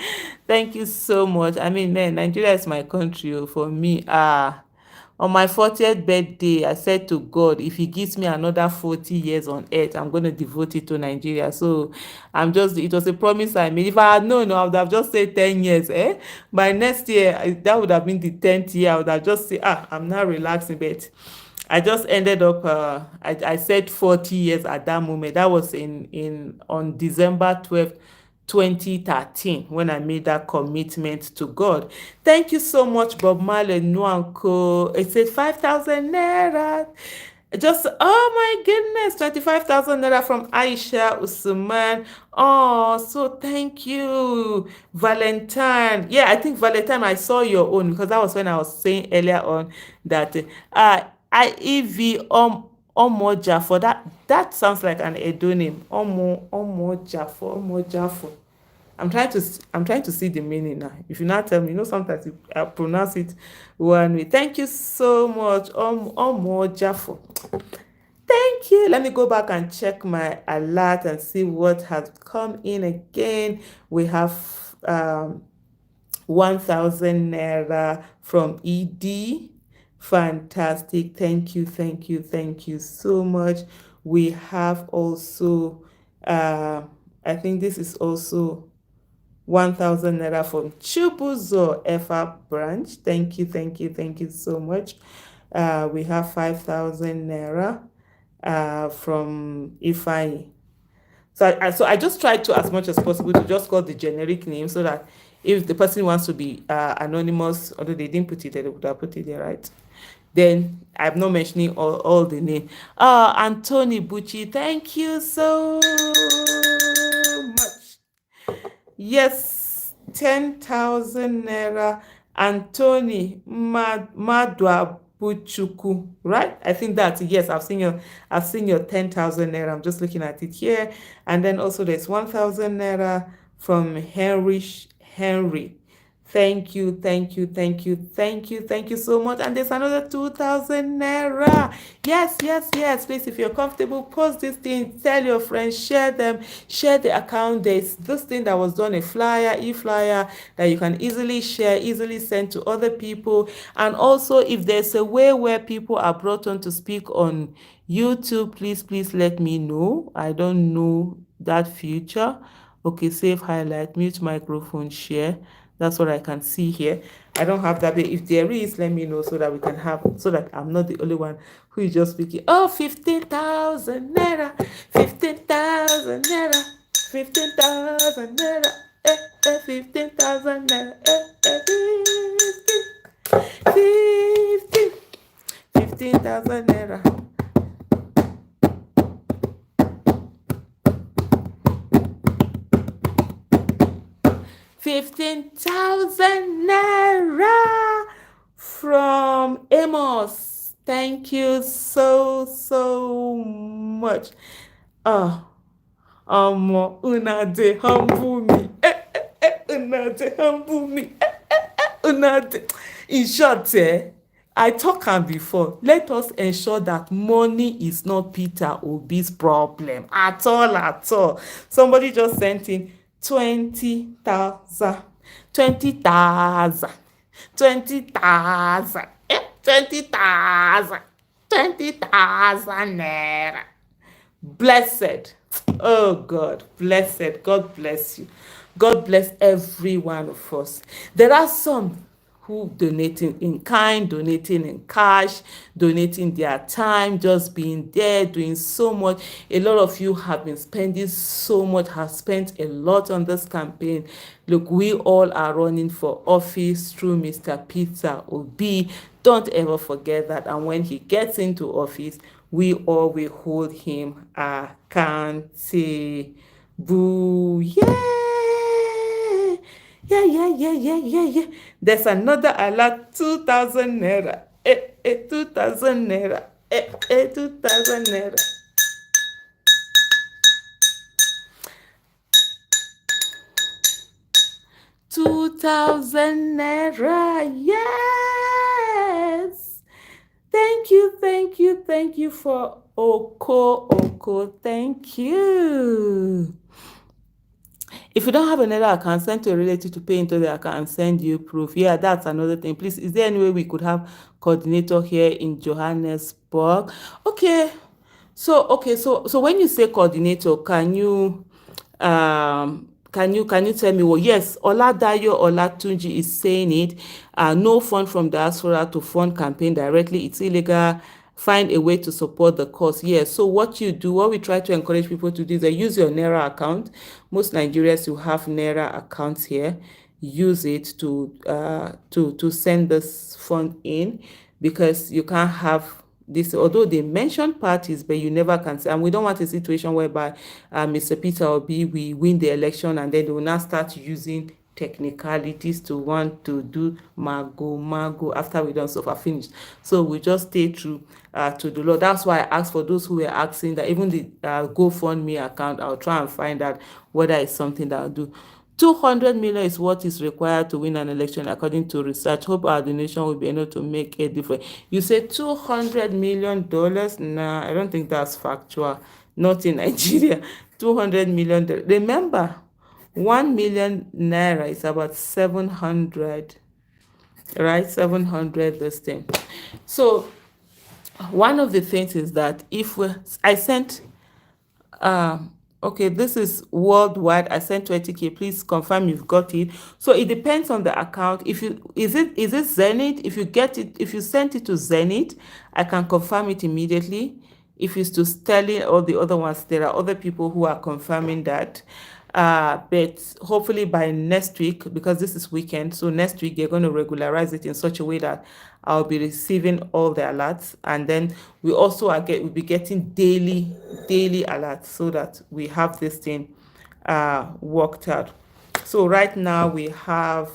Thank you so much. I mean, man, Nigeria is my country. For me, on my 40th birthday, I said to God, if He gives me another 40 years on earth, I'm going to devote it to Nigeria. So it was a promise I made. If I had known, I would have just said 10 years. By next year, that would have been the 10th year. I would have just said, I'm now relaxing. But I just ended up, I said 40 years at that moment. That was on December 12th, 2013, when I made that commitment to God. Thank you so much, Bob Marley Nwanko. It said 5,000 naira. Just, oh my goodness, 25,000 naira from Aisha Usman. Oh, so thank you, Valentine. Yeah, I think Valentine, I saw your own, because that was when I was saying earlier on that IEV Omo that sounds like an Edo name. Omo Jafo. I'm trying to see the meaning now. If you not tell me, sometimes I pronounce it one way. Thank you so much, Omo Jafo. Thank you. Let me go back and check my alert and see what has come in again. We have 1,000 naira from ED. Fantastic. Thank you, thank you, thank you so much. We have also, I think this is also 1,000 naira from Chubuzo FR branch. Thank you, thank you, thank you so much. We have 5,000 naira from Ifai. So I just tried to, as much as possible, to just call the generic name, so that if the person wants to be anonymous, although they didn't put it there, they would have put it there, right? Then I'm not mentioning all the name. Anthony Bucci, thank you so much. Yes, 10,000 naira. Anthony Madwa Buchuku, right? I think that's, yes, I've seen your 10,000 naira. I'm just looking at it here. And then also there's 1,000 naira from Henry. Thank you, thank you, thank you, thank you, thank you so much. And there's another 2,000 naira. Yes, yes, yes. Please, if you're comfortable, post this thing, tell your friends, share them, share the account. There's this thing that was done, a flyer, e-flyer, that you can easily share, easily send to other people. And also, if there's a way where people are brought on to speak on YouTube, please let me know. I don't know that feature. Okay, save highlight, mute microphone, share. That's what I can see here. I don't have that, but if there is, let me know, so that we can have, so that I'm not the only one who is just speaking. Oh, 15,000 naira, 15,000 naira, 15,000 naira, 15,000 naira, 15. 15,000 naira. 15,000 naira from Amos. Thank you so much. Una dey humble me. Una dey humble me. Una dey. In short, I talk am before. Let us ensure that money is not Peter Obi's problem at all, at all. Somebody just sent in 20,000, 20,000, 20,000, 20,000, 20,000 naira. Blessed. Oh God, blessed. God bless you. God bless every one of us. There are some who donating in kind, donating in cash, donating their time, just being there, doing so much. A lot of you have been spending so much, have spent a lot on this campaign. Look, we all are running for office through Mr. Peter Obi. Don't ever forget that. And when he gets into office, we all will hold him accountable. Yeah. There's another alert, 2,000 naira. 2,000 naira. 2,000 naira. 2,000 naira. Yes. Thank you for Oko. Thank you. If you don't have another account, send to a relative to pay into the account and send you proof. Yeah, that's another thing. Please, is there any way we could have coordinator here in Johannesburg? Okay. So when you say coordinator, can you tell me? Well, yes, Oladayo Olatunji is saying it. No fund from diaspora to fund campaign directly. It's illegal. Find a way to support the cause. Yes. So what we try to encourage people to do is use your Naira account. Most Nigerians who have Naira accounts here use it to send this fund in, because you can't have this, although they mention parties, but you never can say. And we don't want a situation whereby Mr. Peter Obi, we win the election and then they will now start using technicalities to want to do mago after we done so far finished. So we just stay true to the law. That's why I asked for those who were asking that even the GoFundMe account, I'll try and find out whether it's something that I'll do. 200 million is what is required to win an election according to research. Hope our donation will be able to make a difference. You say $200 million? Nah, I don't think that's factual. Not in Nigeria. $200 million. Remember, 1 million naira is about 700, right? 700 this thing. So one of the things is that I sent okay, this is worldwide. I sent 20K. Please confirm you've got it. So it depends on the account. Is it Zenith? If you sent it to Zenith, I can confirm it immediately. If it's to Sterling or the other ones, there are other people who are confirming that. But hopefully by next week, because this is weekend, so next week they're going to regularize it in such a way that I'll be receiving all the alerts, and then we also we'll be getting daily alerts so that we have this thing worked out. So right now we have,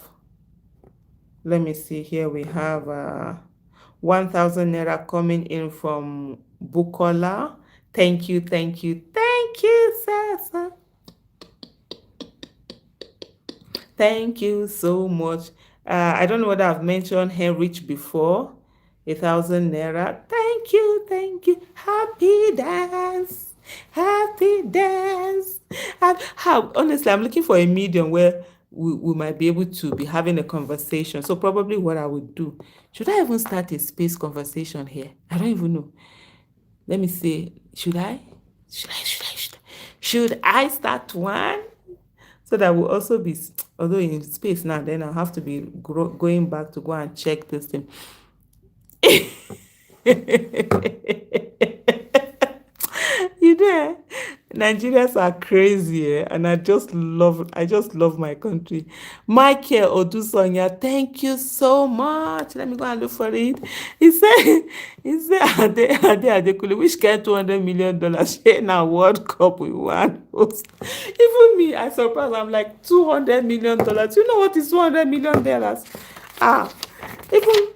let me see here, we have 1,000 naira coming in from Bukola. Thank you, sir. Thank you so much. I don't know whether I've mentioned Henrich before. 1,000 naira. Thank you. Happy dance. Honestly, I'm looking for a medium where we might be able to be having a conversation. So probably what I would do, should I even start a space conversation here? I don't even know. Let me see. Should I start one? So that will also be, although in space now, then I'll have to be going back to go and check this thing. You there? Nigerians are crazy, and I just love my country. Michael Odusonya, thank you so much. Let me go and look for it. He said, Ade Adekule, which get $200 million share now World Cup we won host. Even me, I surprised. I'm like $200 million. You know what is $200 million? Ah, even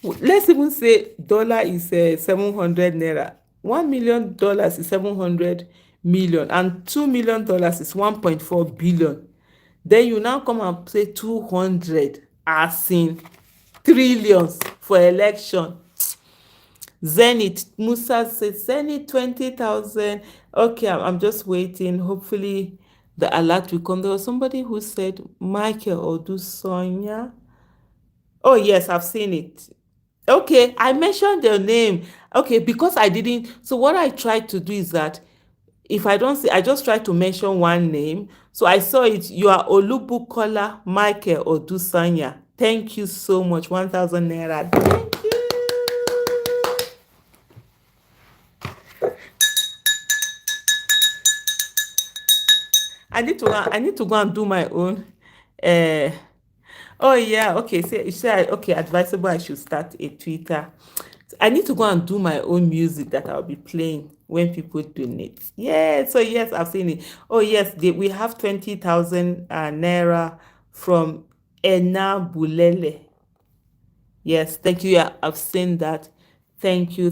let's even say dollar is 700 naira. $1 million is 700 million, and $2 million is 1.4 billion. Then you now come and say 200 as in trillions for election. Zenith Musa says Zenith 20,000. Okay, I'm just waiting. Hopefully the alert will come. There was somebody who said Michael Odusonya. Oh yes, I've seen it. Okay, I mentioned their name. Okay, because I didn't. So what I tried to do is that if I don't see, I just try to mention one name. So I saw it. You are Olubukola Michael Odusanya. Thank you so much. 1,000 naira. Thank you. I need to go and do my own. Uh, oh yeah, okay. So you said okay, advisable. I should start a Twitter. I need to go and do my own music that I'll be playing when people donate. Yeah, so yes, I've seen it. Oh yes, we have 20,000 naira from Ena Bulele. Yes, thank you. Yeah, I've seen that. Thank you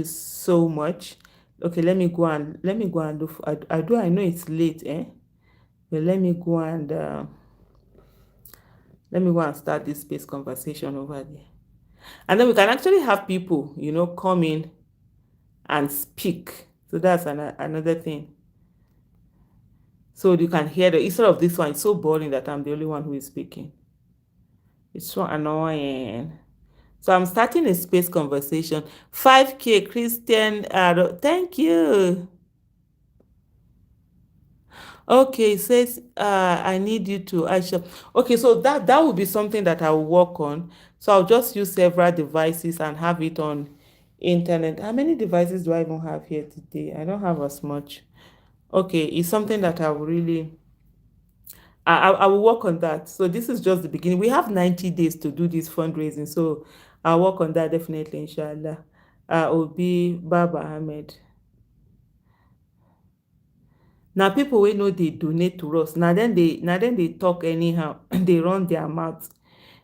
so much. Okay, let me go and look. I know it's late, eh? But let me go and start this space conversation over there. And then we can actually have people, come in and speak. So that's another thing. So you can hear instead of this one, it's so boring that I'm the only one who is speaking. It's so annoying. So I'm starting a space conversation. 5K Christian, thank you. Okay, it says I need you to Aisha. Okay, so that will be something that I will work on. So I'll just use several devices and have it on internet. How many devices do I even have here today? I don't have as much. Okay, it's something that I will really I will work on that. So this is just the beginning. We have 90 days to do this fundraising. So I'll work on that definitely, inshallah. Obi Baba Ahmed. Now people wey no dey donate to us, na dem dey talk anyhow. Dey run their mouth.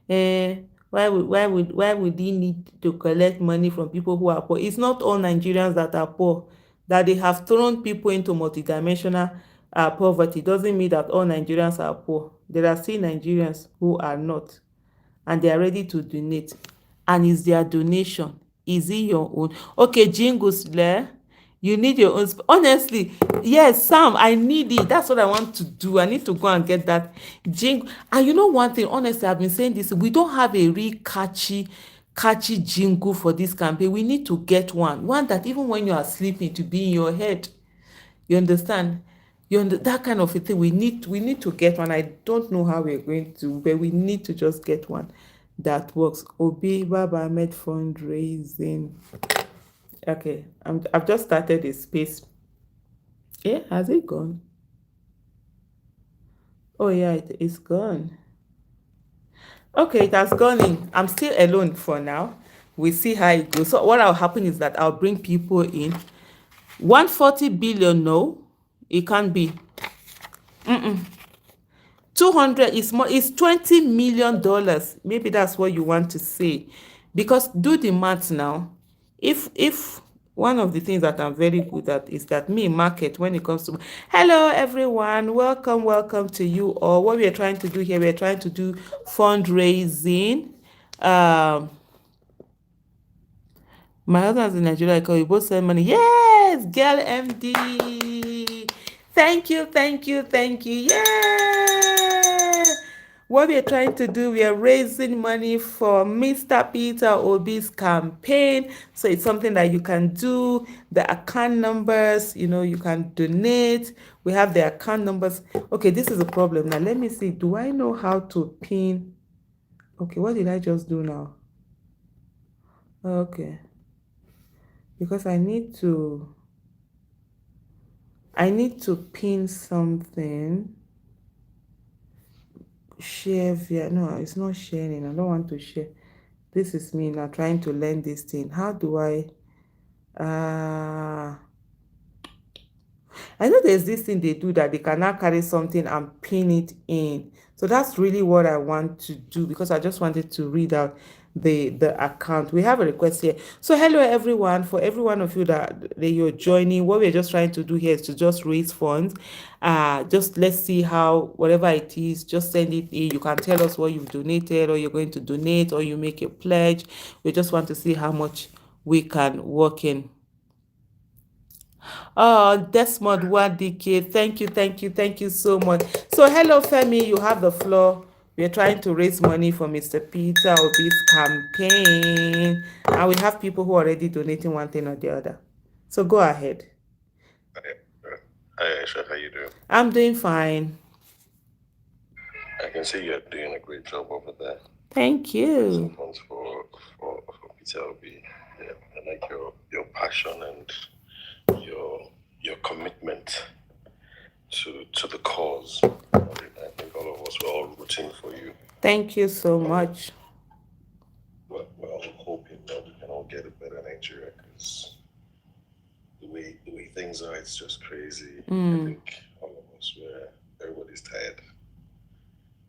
Why would he need to collect money from people who are poor? It's not all Nigerians that are poor. That they have thrown people into multidimensional poverty doesn't mean that all Nigerians are poor. There are still Nigerians who are not, and they are ready to donate. And is their donation, is it your own? Okay, jingles there. You need your own. Honestly, yes, Sam, I need it. That's what I want to do. I need to go and get that jingle. And you know one thing, honestly, I've been saying this. We don't have a real catchy jingle for this campaign. We need to get one that even when you are sleeping, to be in your head. You understand? That kind of a thing. We need to get one. I don't know how we're going to, but we need to just get one that works. Obi Baba Ahmed fundraising. Okay, I've just started a space. Yeah, has it gone? Oh yeah, it's gone. Okay, it has gone in. I'm still alone for now. We see how it goes. So what will happen is that I'll bring people in. 140 billion, no, it can't be. 200 is more, it's $20 million. Maybe that's what you want to say. Because do the math now. If one of the things that I'm very good at is that me market when it comes to hello everyone, welcome to you all. What we are trying to do here, we are trying to do fundraising. My husband's in Nigeria. I call you both send money. Yes, girl MD. Thank you. Yeah. What we are trying to do, we are raising money for Mr. Peter Obi's campaign. So it's something that you can do. The account numbers, you can donate. We have the account numbers. Okay, this is a problem. Now let me see. Do I know how to pin? Okay, what did I just do now? Okay. Because I need to I need to pin something. Share via, no, it's not sharing. I don't want to share. This is me now trying to learn this thing. How do uh I know there's this thing they do that they can now carry something and pin it in. So that's really what I want to do, because I just wanted to read out the account. We have a request here. So hello everyone. For every one of you that you're joining, what we're just trying to do here is to just raise funds. Just let's see how, whatever it is, just send it in. You can tell us what you've donated, or you're going to donate, or you make a pledge. We just want to see how much we can work in. Oh, Desmond Wadike, thank you so much. So, hello, Femi, you have the floor. We are trying to raise money for Mr. Peter Obi's campaign, and we have people who are already donating one thing or the other. So, go ahead. Hi, Aisha, how you doing? I'm doing fine. I can see you're doing a great job over there. Thank Raising you. funds for Peter Obi. Yeah, I like your passion and your commitment to the cause. I think all of us were all rooting for you. Thank you so Um, much. we're all hoping that we can all get a better Nigeria, because the way things are, it's just crazy. I think all of us were everybody's tired.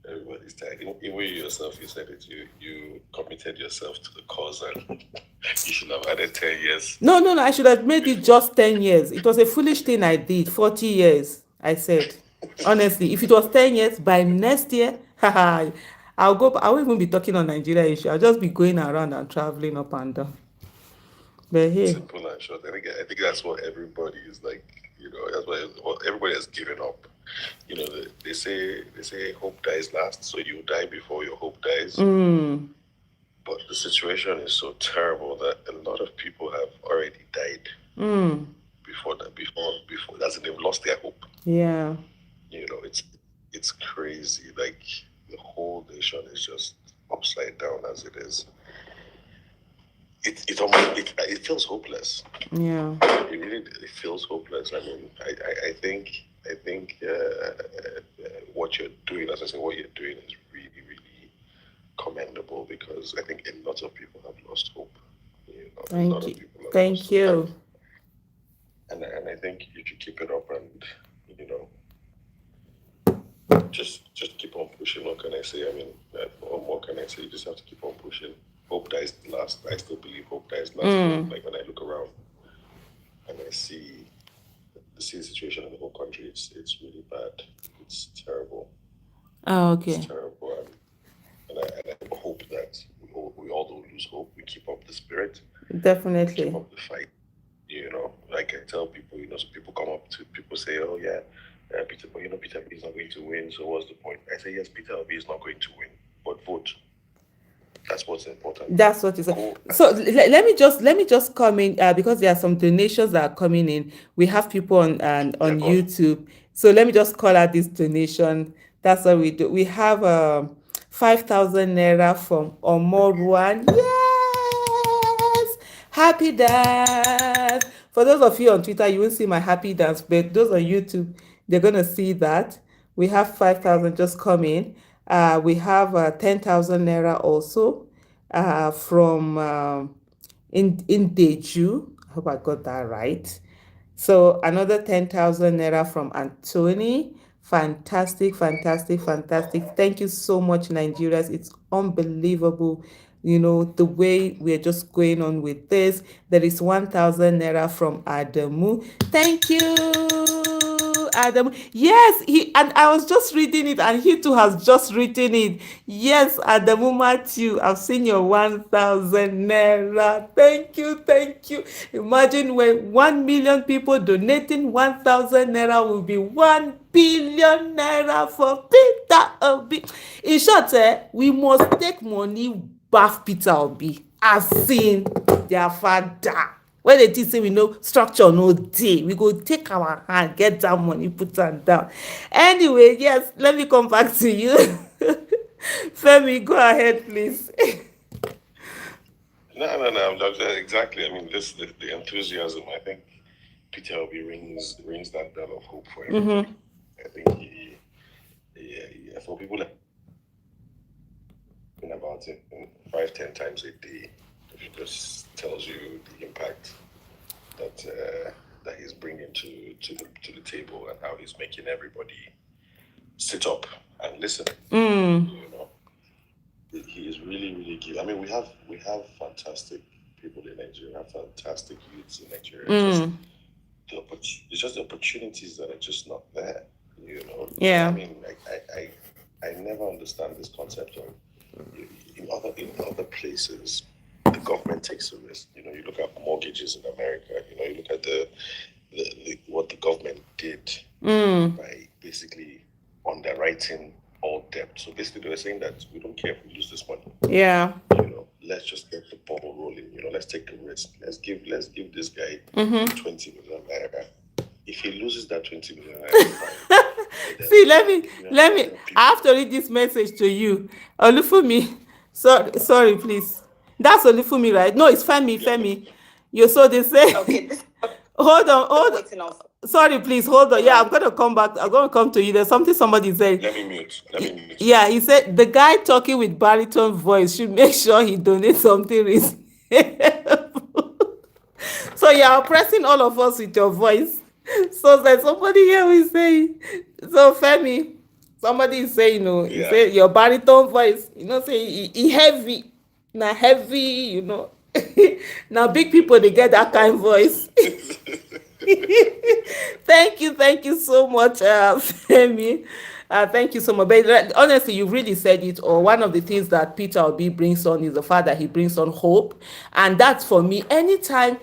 Everybody's tired. Even you yourself, you said it. You committed yourself to the cause, and you should have added 10 years No, no, no, I should have made it before. just 10 years. It was a foolish thing I did. 40 years, I said. Honestly, if it was 10 years, by next year, haha, I won't even be talking on Nigeria issue. I'll just be going around and traveling up and down. But hey, Simple and short. I think that's what everybody is like. That's what everybody has given up. They say hope dies last, so you die before your hope dies. But the situation is so terrible that a lot of people have already died before that. Before that's they've lost their hope. yeah, It's crazy. Like, the whole nation is just upside down as it is. It feels hopeless. yeah. It feels hopeless. I mean, I think what you're doing, as I say, what you're doing is really, really commendable, because I think a lot of people have lost hope. A lot Thank of you. people have lost Thank hope, you. and I think you should keep it up, and just keep on pushing. What can I say? I mean, what can I say? You just have to keep on pushing. Hope dies last. I still believe hope dies last. Like, when I look around and I see the situation in the whole country, it's really bad. It's terrible. Oh, It's okay. terrible, and I hope that we all don't lose hope. We keep up the spirit. We keep Definitely. up the fight. Like I tell people, some people come up to people say, "Oh yeah, Peter, but Peter Obi is not going to win. So what's the point?" I say, "Yes, Peter Obi is not going to win, but vote. That's what's important. That's what is. Go So and let me just come in, because there are some donations that are coming in. We have people yeah, on go on." YouTube. So let me just call out this donation. That's what we do. We have 5,000 naira from Omoruan. Yes, happy dance. For those of you on Twitter, you won't see my happy dance, but those on YouTube, they're gonna see that. We have 5,000 just coming. We have 10,000 naira also from in Deju. I hope I got that right. So another 10,000 naira from Anthony. Fantastic, fantastic, fantastic. Thank you so much, Nigerians. It's unbelievable. The way we're just going on with this. There is 1,000 naira from Adamu. Thank you, Adam. Yes, and I was just reading it, and he too has just written it. Yes, Adamu Matthew, I've seen your 1,000 naira. Thank you, thank you. Imagine when 1 million people donating 1,000 naira will be 1 billion naira for Peter Obi. In short, we must take money back Peter Obi, as in their father. When they think say we know structure no dey, we go take our hand get that money put am down. Anyway, yes, let me come back to you. Femi, go ahead please. No, no, no. Exactly. I mean, the enthusiasm. I think Peter Obi rings that bell of hope for everybody. I think for people that think about it 5-10 times a day, it just tells you the impact that he's bringing to the table and how he's making everybody sit up and listen. You know, he is really good. I mean, we have fantastic people in Nigeria. We have fantastic youths in Nigeria. It's just the opportunities that are just not there. You know. Yeah. I mean, I never understand this concept of in other places the government takes a risk. You know, you look at mortgages in America. You know, you look at what the government did by basically underwriting all debt. So basically, they were saying that we don't care if we lose this money. Yeah. You know, let's just get the ball rolling. You know, let's take a risk. Let's give this guy 20 million naira. If he loses that 20 million naira, see, let me. I have to read this message to you, Olufumi. Sorry, please. That's Olufumi, right? No, it's Femi. You so they say. Okay. Hold on. Sorry, please hold on. Yeah, I'm gonna come back. I'm gonna come to you. There's something somebody said. Let me mute. Yeah, he said the guy talking with baritone voice should make sure he donates something reasonable. So you are oppressing all of us with your voice. So there's somebody here who is saying, so Femi, somebody is saying, he say your baritone voice, say he heavy, heavy, now big people they get that kind of voice. Thank you so much, Femi. Thank you so much. But honestly, you really said it. Or one of the things that Peter Obi brings on is the fact that he brings on hope, and that's for me. Anytime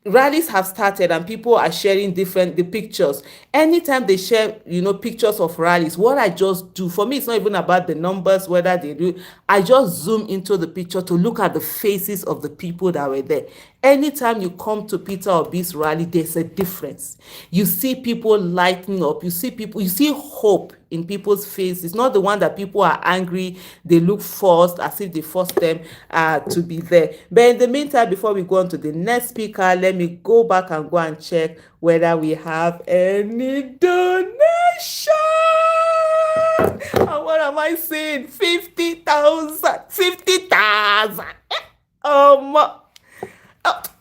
rallies have started and people are sharing the pictures. Anytime they share, pictures of rallies, what I just do, for me, it's not even about the numbers, whether they do. I just zoom into the picture to look at the faces of the people that were there. Anytime you come to Peter Obi's rally, there's a difference. You see people lighting up. You see hope in people's faces. Not the one that people are angry, they look forced, as if they forced them to be there. But in the meantime, before we go on to the next speaker, let me go back and go and check whether we have any donation. And what am I saying? 50,000. 50,000.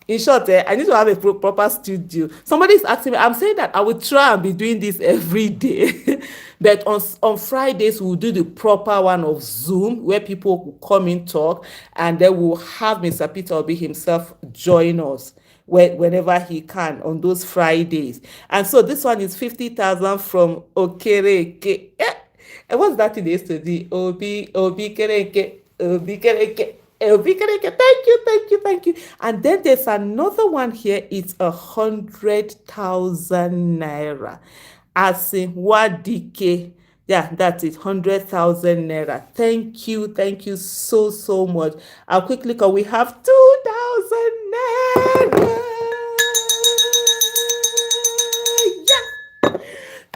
In short, I need to have a proper studio. Somebody is asking me, I'm saying that I will try and be doing this every day. But on Fridays, we'll do the proper one of Zoom, where people will come in, talk, and then we'll have Mr. Peter Obi himself join us whenever he can on those Fridays. And so this one is 50,000 from Okereke. And what's that in yesterday? Obi Kereke. Thank you. And then there's another one here. It's 100,000 naira. As in Wadike. Yeah, that's it. 100,000 naira. Thank you so much. I'll quickly call. We have 2,000 naira. Yeah.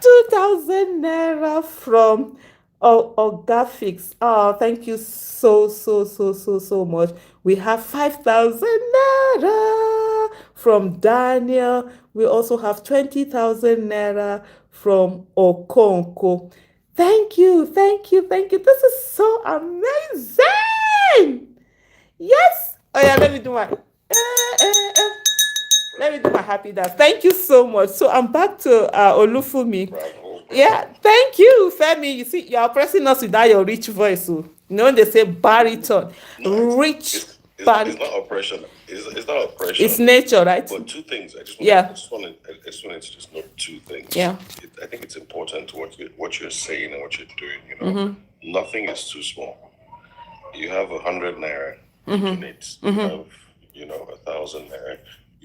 2,000 naira from Ogafix. Oh, thank you so much. We have 5,000 naira from Daniel. We also have 20,000 naira from Okonko. Thank you. This is so amazing. Yes. Oh yeah, let me do my happy dance. Thank you so much. So I'm back to Olufumi. Yeah, thank you, Femi. You see, you are pressing us with that your rich voice. So, they say baritone. Rich baritone. It's not oppression. It's not oppression. It's nature, right? But two things. I just wanted to just note two things. Yeah. I think it's important what you're saying and what you're doing. Nothing is too small. You have 100 naira. You donate. You have 1,000 naira.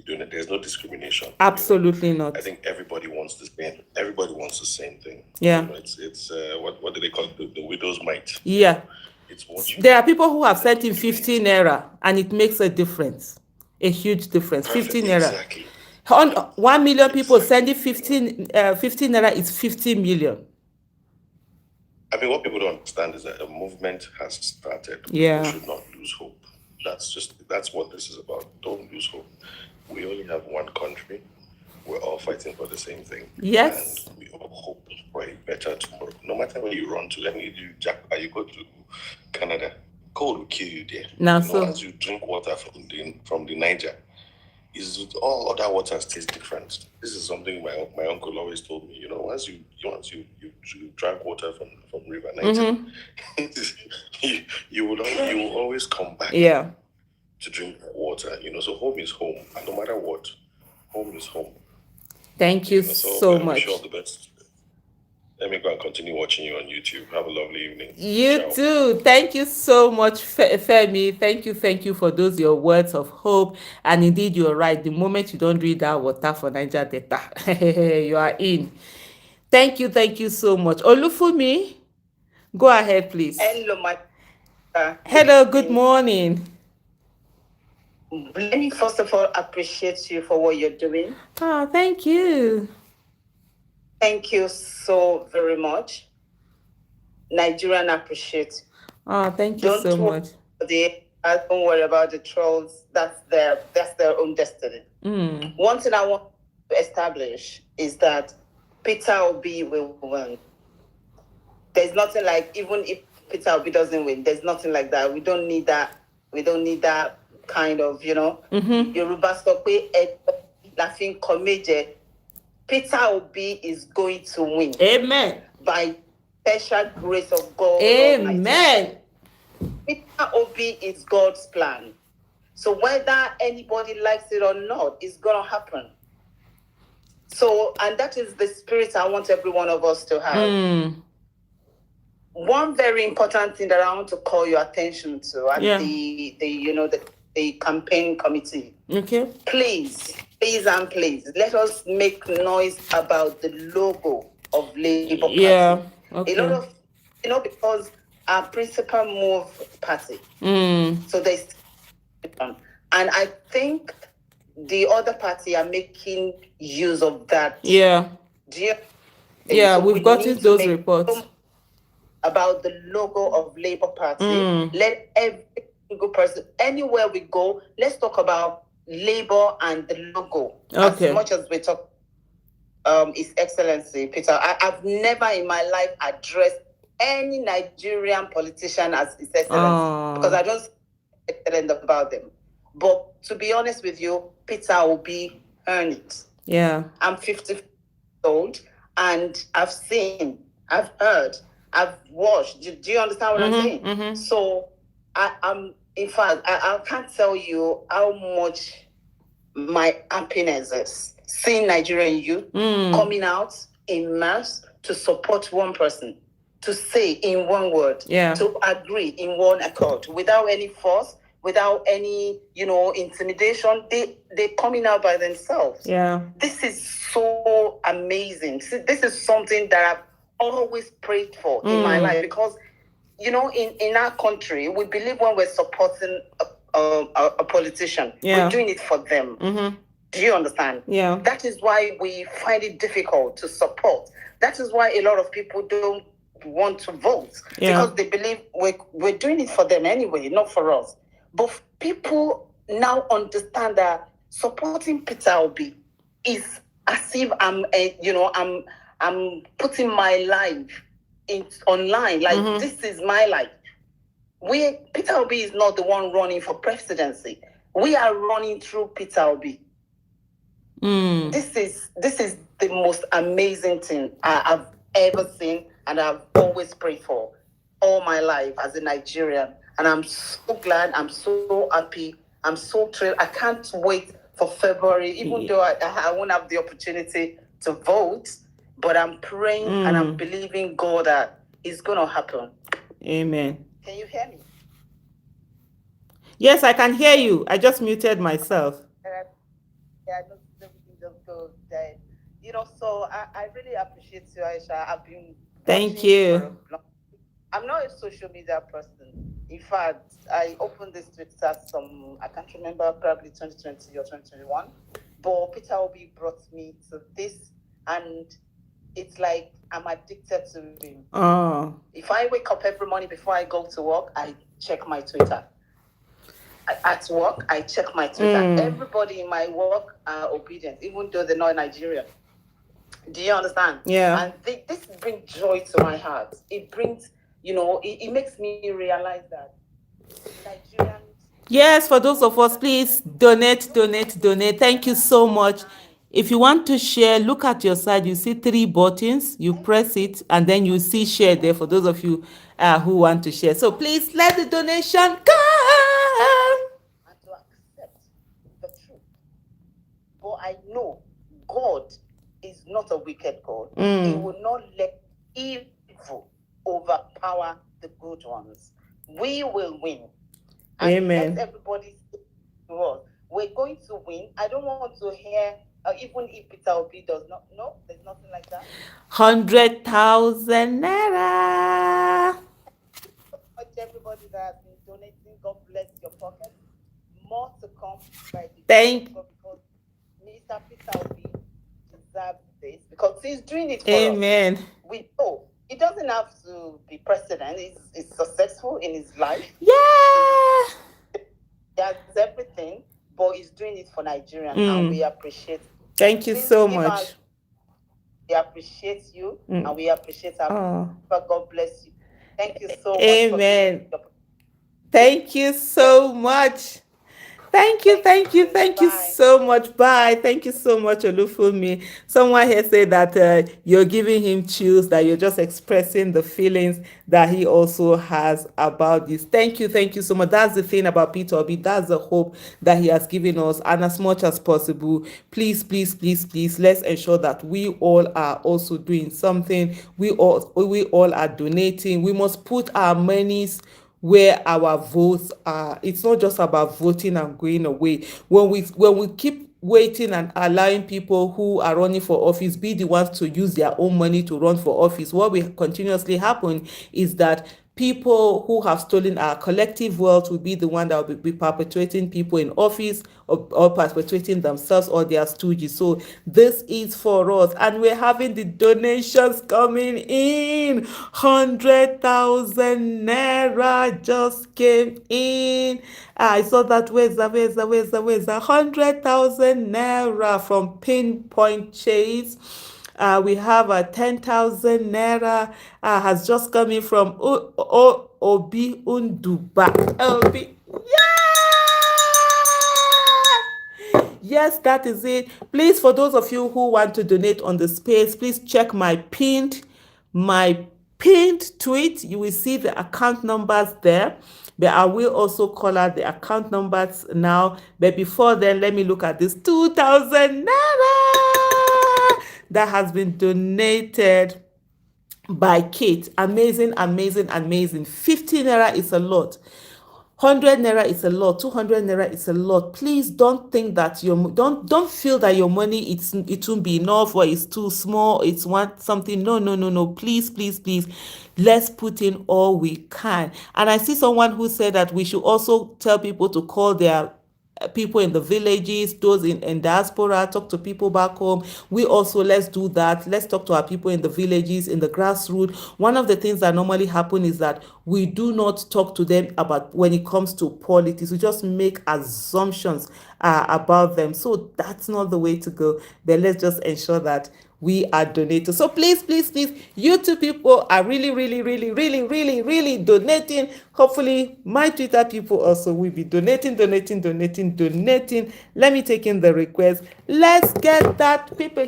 There's no discrimination. Absolutely not. I think everybody wants the same. Everybody wants the same thing. Yeah. It's what do they call it? The widow's mite. Yeah. It's what there are people who have sent in 15 naira, and it makes a difference, a huge difference. Perfect. 15 naira. Exactly. 1 million people sending 15 naira is 50 million. I mean, what people don't understand is that a movement has started. Yeah. We should not lose hope. That's what this is about. Don't lose hope. We only have one country. we're all fighting for the same thing. Yes. And we all hope for a better tomorrow. No matter where you run to, let me do Jakarta, you go to Canada, cold will kill you there. Now, you know, once you drink water from the Niger, is all other waters taste different. This is something my uncle always told me. You know, once you drank water from River Niger, you will always come back Yeah. to drink water. You know, so home is home, and no matter what, home is home. Thank you So so I wish much. you all the best. Let me go and continue watching you on YouTube. Have a lovely evening. You Ciao. too. Thank you so much, Femi. Thank you for those your words of hope. And indeed, you're right. The moment you don't drink that water for Niger Delta, you are in. Thank you so much. Olufumi, go ahead, please. Hello, my Hello, good morning. Let me first of all appreciate you for what you're doing. Oh, thank you. Thank you so very much. Nigerian appreciate. Oh, thank you so much. Don't worry about the trolls. That's their own destiny. One thing I want to establish is that Peter Obi will win. There's nothing like, even if Peter Obi doesn't win, there's nothing like that. We don't need that. We don't need that kind of, Yoruba story. Laughing comedian. Peter Obi is going to win. Amen. By special grace of God. Amen. Peter Obi is God's plan. So whether anybody likes it or not, it's going to happen. So, and that is the spirit I want every one of us to have. One very important thing that I want to call your attention to, and the campaign committee. Okay. Please, let us make noise about the logo of Labour Party. Yeah. Okay. A lot of, because our principal move party. So there's, and I think the other party are making use of that. Yeah. So we've gotten those reports about the logo of Labour Party. Let every single person, anywhere we go, let's talk about Labour and the logo. Okay. As much as we talk His Excellency Peter, I've never in my life addressed any Nigerian politician as His Excellency because I don't say excellent about them. But to be honest with you, Peter Obi earned it. Yeah. I'm 50 years old and I've seen, I've heard, I've watched. Do you understand what I'm saying? So I'm in fact, I can't tell you how much my happiness is seeing Nigerian youth coming out in mass to support one person, to say in one word, to agree in one accord, without any force, without any, intimidation. They're coming out by themselves. Yeah. This is so amazing. This is something that I've always prayed for in my life because, in our country, we believe when we're supporting a politician, we're doing it for them. Do you understand? Yeah. That is why we find it difficult to support. That is why a lot of people don't want to vote because they believe we're doing it for them anyway, not for us. But people now understand that supporting Peter Obi is as if I'm putting my life online. Like this is my life. Peter Obi is not the one running for presidency. We are running through Peter Obi. This is the most amazing thing I've ever seen, and I've always prayed for all my life as a Nigerian. And I'm so glad. I'm so happy. I'm so thrilled. I can't wait for February, even though I won't have the opportunity to vote. But I'm praying and I'm believing God that it's going to happen. Amen. Can you hear me? Yes, I can hear you. I just muted myself. Yeah, I know everything just goes dead. So I really appreciate you, Aisha. I've been Thank you. I'm not a social media person. In fact, I opened this Twitter I can't remember, probably 2020 or 2021. But Peter Obi brought me to this, and it's like I'm addicted to him. If I wake up every morning before I go to work, I check my Twitter. At work, I check my Twitter. Everybody in my work are obedient, even though they're not in Nigeria. Do you understand? Yeah. And this brings joy to my heart. It brings, it makes me realize that Nigerians. Yes, for those of us, please donate, donate, donate. Thank you so much. If you want to share, look at your side. You see 3 buttons. You press it, and then you see share there for those of you who want to share. So please let the donation come. And to accept the truth. But I know God is not a wicked God. He will not let evil overpower the good ones. We will win. And Amen. let everybody say to us, we're going to win. I don't want to hear, even if Peter Obi does not. No, there's nothing like that. 100,000 naira. Everybody that has been donating, God bless your pocket. More to come by the Thank God, because Mr. Peter Obi deserves this, because he's doing it for Amen. us. We know he doesn't have to be president. He's successful in his life. Yeah. He has everything, but he's doing it for Nigerians, and we appreciate it. Thank you so much. We appreciate you, and we appreciate our God bless you. Thank you so much. Amen. Thank you so much. Thank you so much. Bye. Thank you so much, Olufumi. Someone here said that you're giving him chills, that you're just expressing the feelings that he also has about this. Thank you so much. That's the thing about Peter Obi. That's the hope that he has given us. And as much as possible, please, let's ensure that we all are also doing something. We all are donating. We must put our monies where our votes are. It's not just about voting and going away. When we keep waiting and allowing people who are running for office be the ones to use their own money to run for office, what will continuously happen is that people who have stolen our collective wealth will be the one that will be perpetuating people in office, or perpetuating themselves or their stooges. So this is for us, and we're having the donations coming in. 100,000 naira just came in. I saw that. Where's that? 100,000 naira from Pinpoint Chase. We have a 10,000 naira has just come in from Obi Unduba. Obi, yes, that is it. Please, for those of you who want to donate on the space, please check my pinned tweet. You will see the account numbers there. But I will also call out the account numbers now. But before then, let me look at this 2,000 naira that has been donated by Kate. Amazing. 50 naira is a lot. 100 naira is a lot. 200 naira is a lot. Please don't think that don't feel that your money it won't be enough, or it's too small, it's want something. No. Please. Let's put in all we can. And I see someone who said that we should also tell people to call their people in the villages, those in diaspora, talk to people back home. We also, let's do that. Let's talk to our people in the villages, in the grassroots. One of the things that normally happen is that we do not talk to them about when it comes to politics. We just make assumptions about them. So that's not the way to go. But let's just ensure that we are donating. So please, you two people are really donating. Hopefully my Twitter people also will be donating. Let me take in the request. Let's get that, people.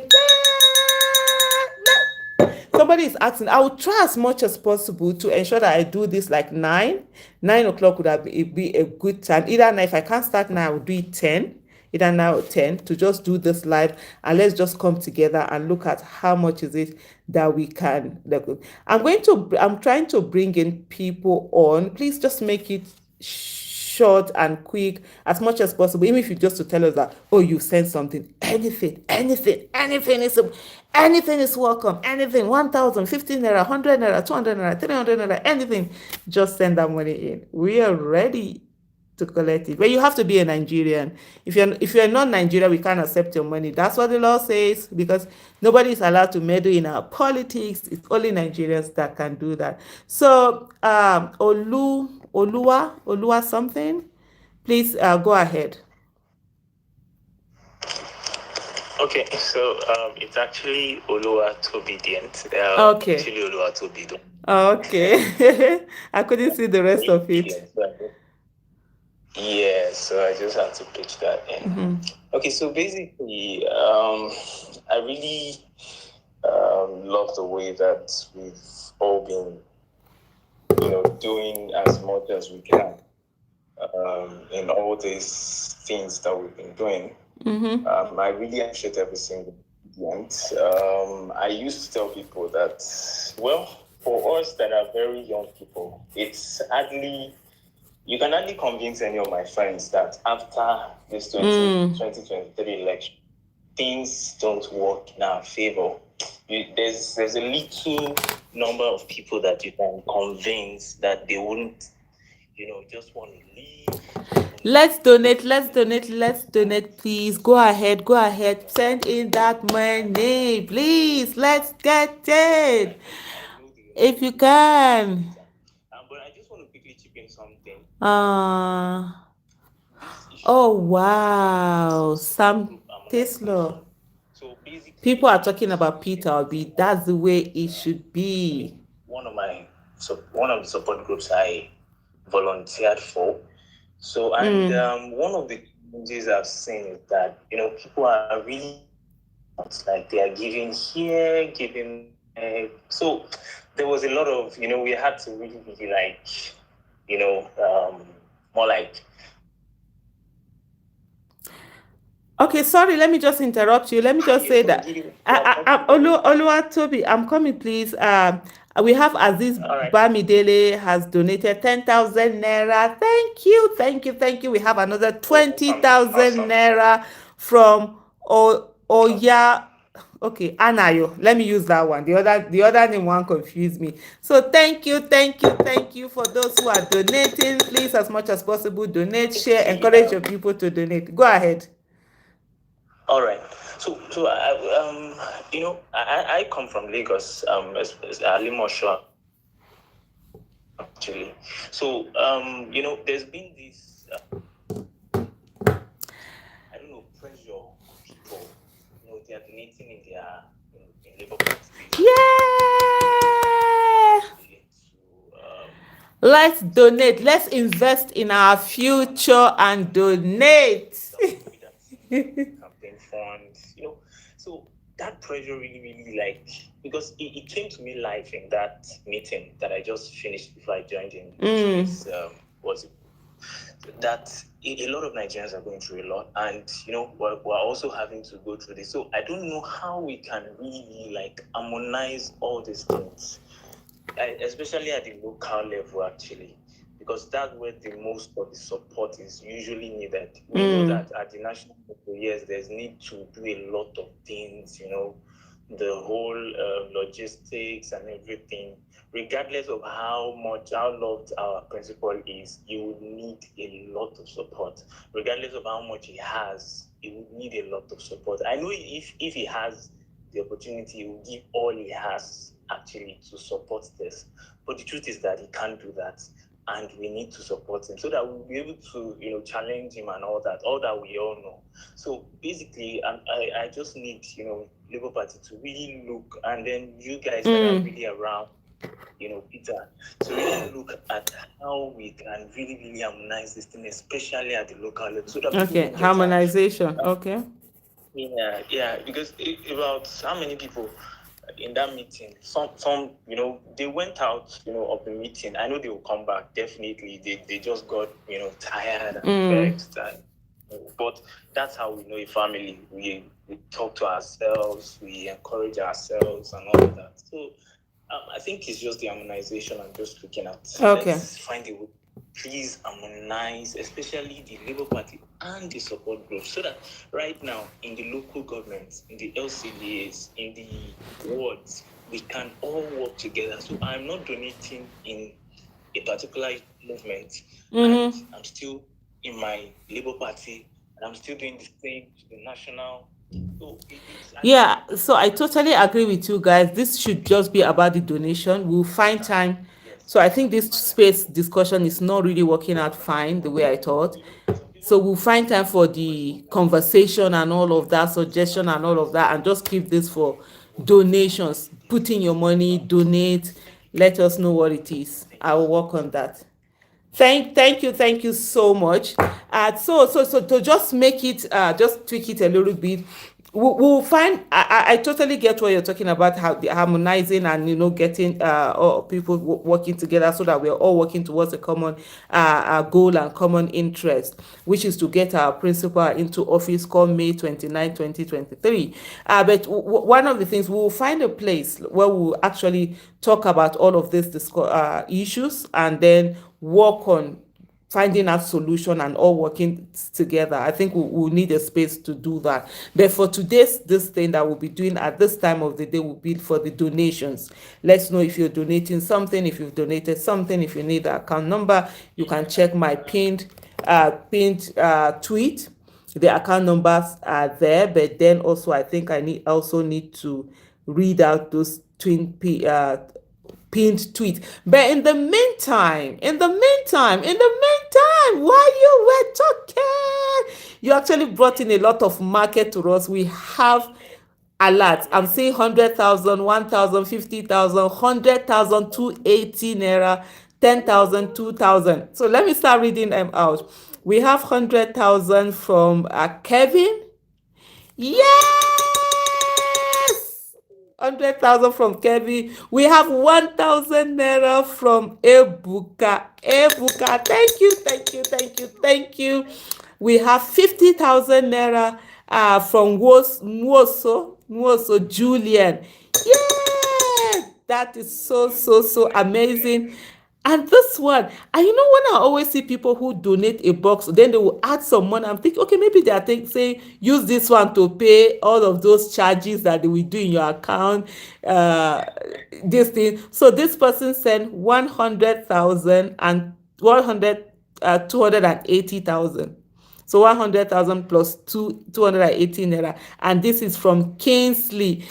Somebody is asking. I will try as much as possible to ensure that I do this like 9 o'clock would be a good time. Either now, if I can't start now, I will do it 10. Either now or 10, to just do this live, and let's just come together and look at how much is it that we can. I'm trying to bring in people on. Please just make it short and quick as much as possible, even if you just to tell us that, oh, you sent something. Anything is welcome. Anything, 1,000, 15 naira, 100 naira, 200 naira, 300 naira, anything, just send that money in. We are ready to collect it. But you have to be a Nigerian. If you're not Nigerian, we can't accept your money. That's what the law says, because nobody is allowed to meddle in our politics. It's only Nigerians that can do that. So Olua something, Please go ahead. Okay, so it's actually Oluwatobidient. Okay. Actually Oluwatobido. Okay. I couldn't see the rest of it. Yeah, so I just had to pitch that in. Okay, so basically, I really love the way that we've all been, doing as much as we can in all these things that we've been doing. I really appreciate every single one. I used to tell people that, well, for us that are very young people, it's hardly, you can hardly convince any of my friends that after this 2023 election, things don't work in our favor. There's a little number of people that you can convince that they wouldn't, just want to leave. Let's donate, please. Go ahead, send in that money, please. Let's get it. If you can. But I just want to quickly chip in something. Oh, wow. Sam Tesla. So basically, people are talking about Peter Obi. That's the way it should be. One of the support groups I volunteered for. So, and one of the challenges I've seen is that, people are really like they are giving here, giving so there was a lot of, we had to really like, more like. Okay, sorry, let me just interrupt you. Let me just say that Oluwatobi, I'm coming, please. We have Aziz Bamidele has donated 10,000 naira. Thank you. We have another 20,000 naira from Oya. Okay, Anayo. Let me use that one. The other name won't confuse me. So thank you for those who are donating. Please, as much as possible, donate, share, encourage your people to donate. Go ahead. All right. So I come from Lagos, Alimosho, actually. So there's been this pressure. People, they are donating in their in Labour Party. Yeah. Let's donate. Let's invest in our future and donate. Campaign funds, so that pressure really like, because it came to me live in that meeting that I just finished before I joined in. That a lot of Nigerians are going through a lot, and we're also having to go through this. So I don't know how we can really like harmonize all these things, especially at the local level, actually, because that's where the most of the support is usually needed. We know that at the national level, yes, there's need to do a lot of things, the whole logistics and everything. Regardless of how loved our principal is, you would need a lot of support. Regardless of how much he has, he would need a lot of support. I know if he has the opportunity, he will give all he has actually to support this. But the truth is that he can't do that. And we need to support him so that we'll be able to, challenge him and all that we all know. So basically, I just need, Labour Party to really look, and then you guys that are really around, Peter, to really look at how we can really, really harmonize this thing, especially at the local level. So that harmonization. Okay. Yeah, because about how many people in that meeting, some they went out of the meeting. I know they will come back, definitely. They just got tired and vexed, but that's how we know a family. We talk to ourselves, we encourage ourselves and all of that. So I think it's just the harmonization I'm just looking at. Okay. Let's find a way. Please harmonize, especially the Labour Party and the support groups, so that right now in the local governments, in the LCDAs, in the wards, we can all work together. So I'm not donating in a particular movement, and I'm still in my Labour Party, and I'm still doing the same to the national. So I totally agree with you guys. This should just be about the donation. We'll find time So I think this space discussion is not really working out fine the way I thought. So we'll find time for the conversation and all of that, suggestion and all of that, and just keep this for donations. Put in your money, donate, let us know what it is. I will work on that. Thank you so much. So to just make it, just tweak it a little bit, we'll find. I totally get what you're talking about, how the harmonizing and getting all people working together so that we're all working towards a common goal and common interest, which is to get our principal into office come May 29, 2023. But one of the things, we'll find a place where we'll actually talk about all of these issues and then work on finding out solution and all working together. I think we'll need a space to do that. But for today's, this thing that we'll be doing at this time of the day will be for the donations. Let's know if you're donating something, if you've donated something, if you need the account number, you can check my pinned tweet. The account numbers are there, but then also I think I need to read out those pinned tweet. But in the meantime, while you were talking, you actually brought in a lot of market to us. We have alerts. I'm saying 100,000, 1,000, 50,000, 100,000, 280 naira, 10,000, 2,000. So let me start reading them out. We have 100,000 from Kevin. Yes! 100,000 from Kevin. We have 1,000 naira from Ebuka. Thank you. We have 50,000 naira from Nwoso Julian. Yeah! That is so amazing. And this one, and when I always see people who donate a box, then they will add some money. I'm thinking, okay, maybe they are saying, use this one to pay all of those charges that they will do in your account, this thing. So this person sent 100,000 and 280,000. So 100,000 plus 280 naira. And this is from Kingsley.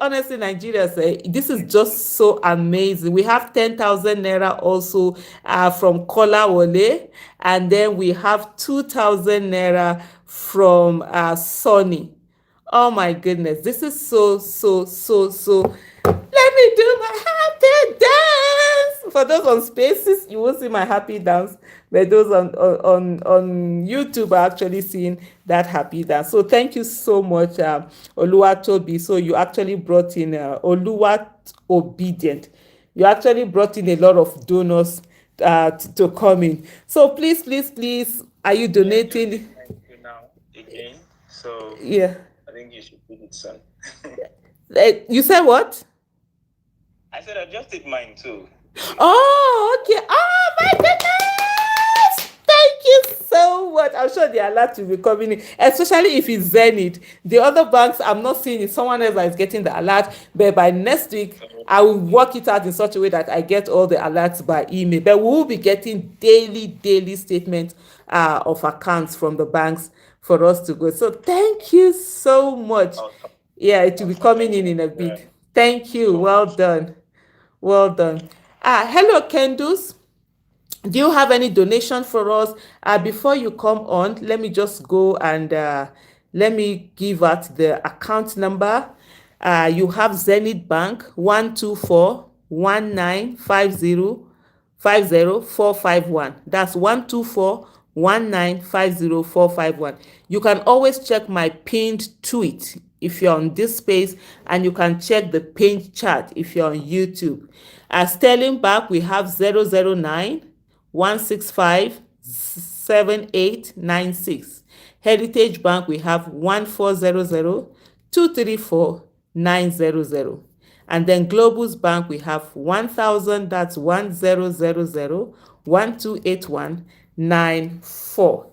Honestly, Nigeria, this is just so amazing. We have 10,000 naira also from Kola Wole. And then we have 2,000 naira from Sonny. Oh my goodness. This is so. Let me do my happy dance. For those on Spaces, you won't see my happy dance. But those on YouTube are actually seeing that happy dance. So thank you so much, Oluwatobi. So you actually brought in Oluwat Obedient. You actually brought in a lot of donors to come in. So please, are you donating? Thank you now again. So yeah, I think you should put it soon. You said what? I said I just did mine too. Oh, okay. Oh my goodness! Thank you so much. I'm sure the alert will be coming in, especially if it's Zenith. The other banks, I'm not seeing it. Someone else is getting the alert, but by next week, I will work it out in such a way that I get all the alerts by email. But we will be getting daily statements of accounts from the banks for us to go. So thank you so much. Yeah, it will be coming in a bit. Thank you. Well done. Hello, Kendus. Do you have any donation for us? Before you come on, let me just go and let me give out the account number. You have Zenith Bank 124195050 That's 1241950 You can always check my pinned tweet if you're on this space, and you can check the pinned chat if you're on YouTube. Sterling Bank, we have 009-165-7896. Heritage Bank, we have 1400-234-900. And then Globus Bank, we have 1000, that's 1000-1281-94.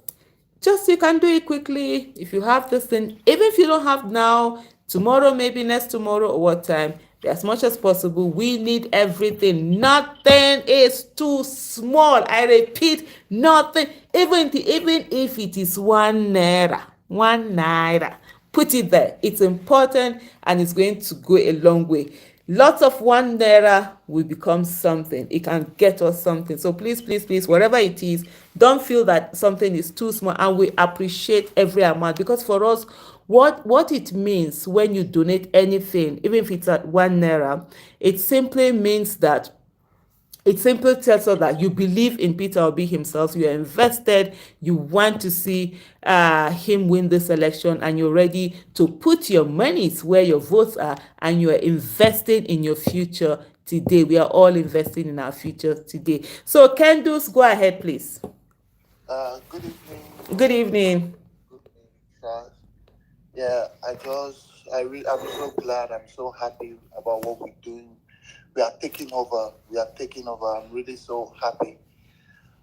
Just you can do it quickly if you have this thing. Even if you don't have now, tomorrow, maybe next tomorrow, or what time, as much as possible. We need everything. Nothing is too small. I repeat, nothing. Even if it is 1 naira, put it there. It's important and it's going to go a long way. Lots of 1 naira will become something. It can get us something. So please, please, please, whatever it is, don't feel that something is too small. And we appreciate every amount, because for us, what it means when you donate anything, even if it's at 1 naira, it simply means that it simply tells us that you believe in Peter Obi himself, you are invested, you want to see him win this election, and you're ready to put your monies where your votes are, and you are investing in your future today. We are all investing in our future today. So, Kendus, go ahead, please. Good evening. Good evening. Good evening, Charles. Yeah, I'm so glad. I'm so happy about what we're doing. We are taking over. We are taking over. I'm really so happy.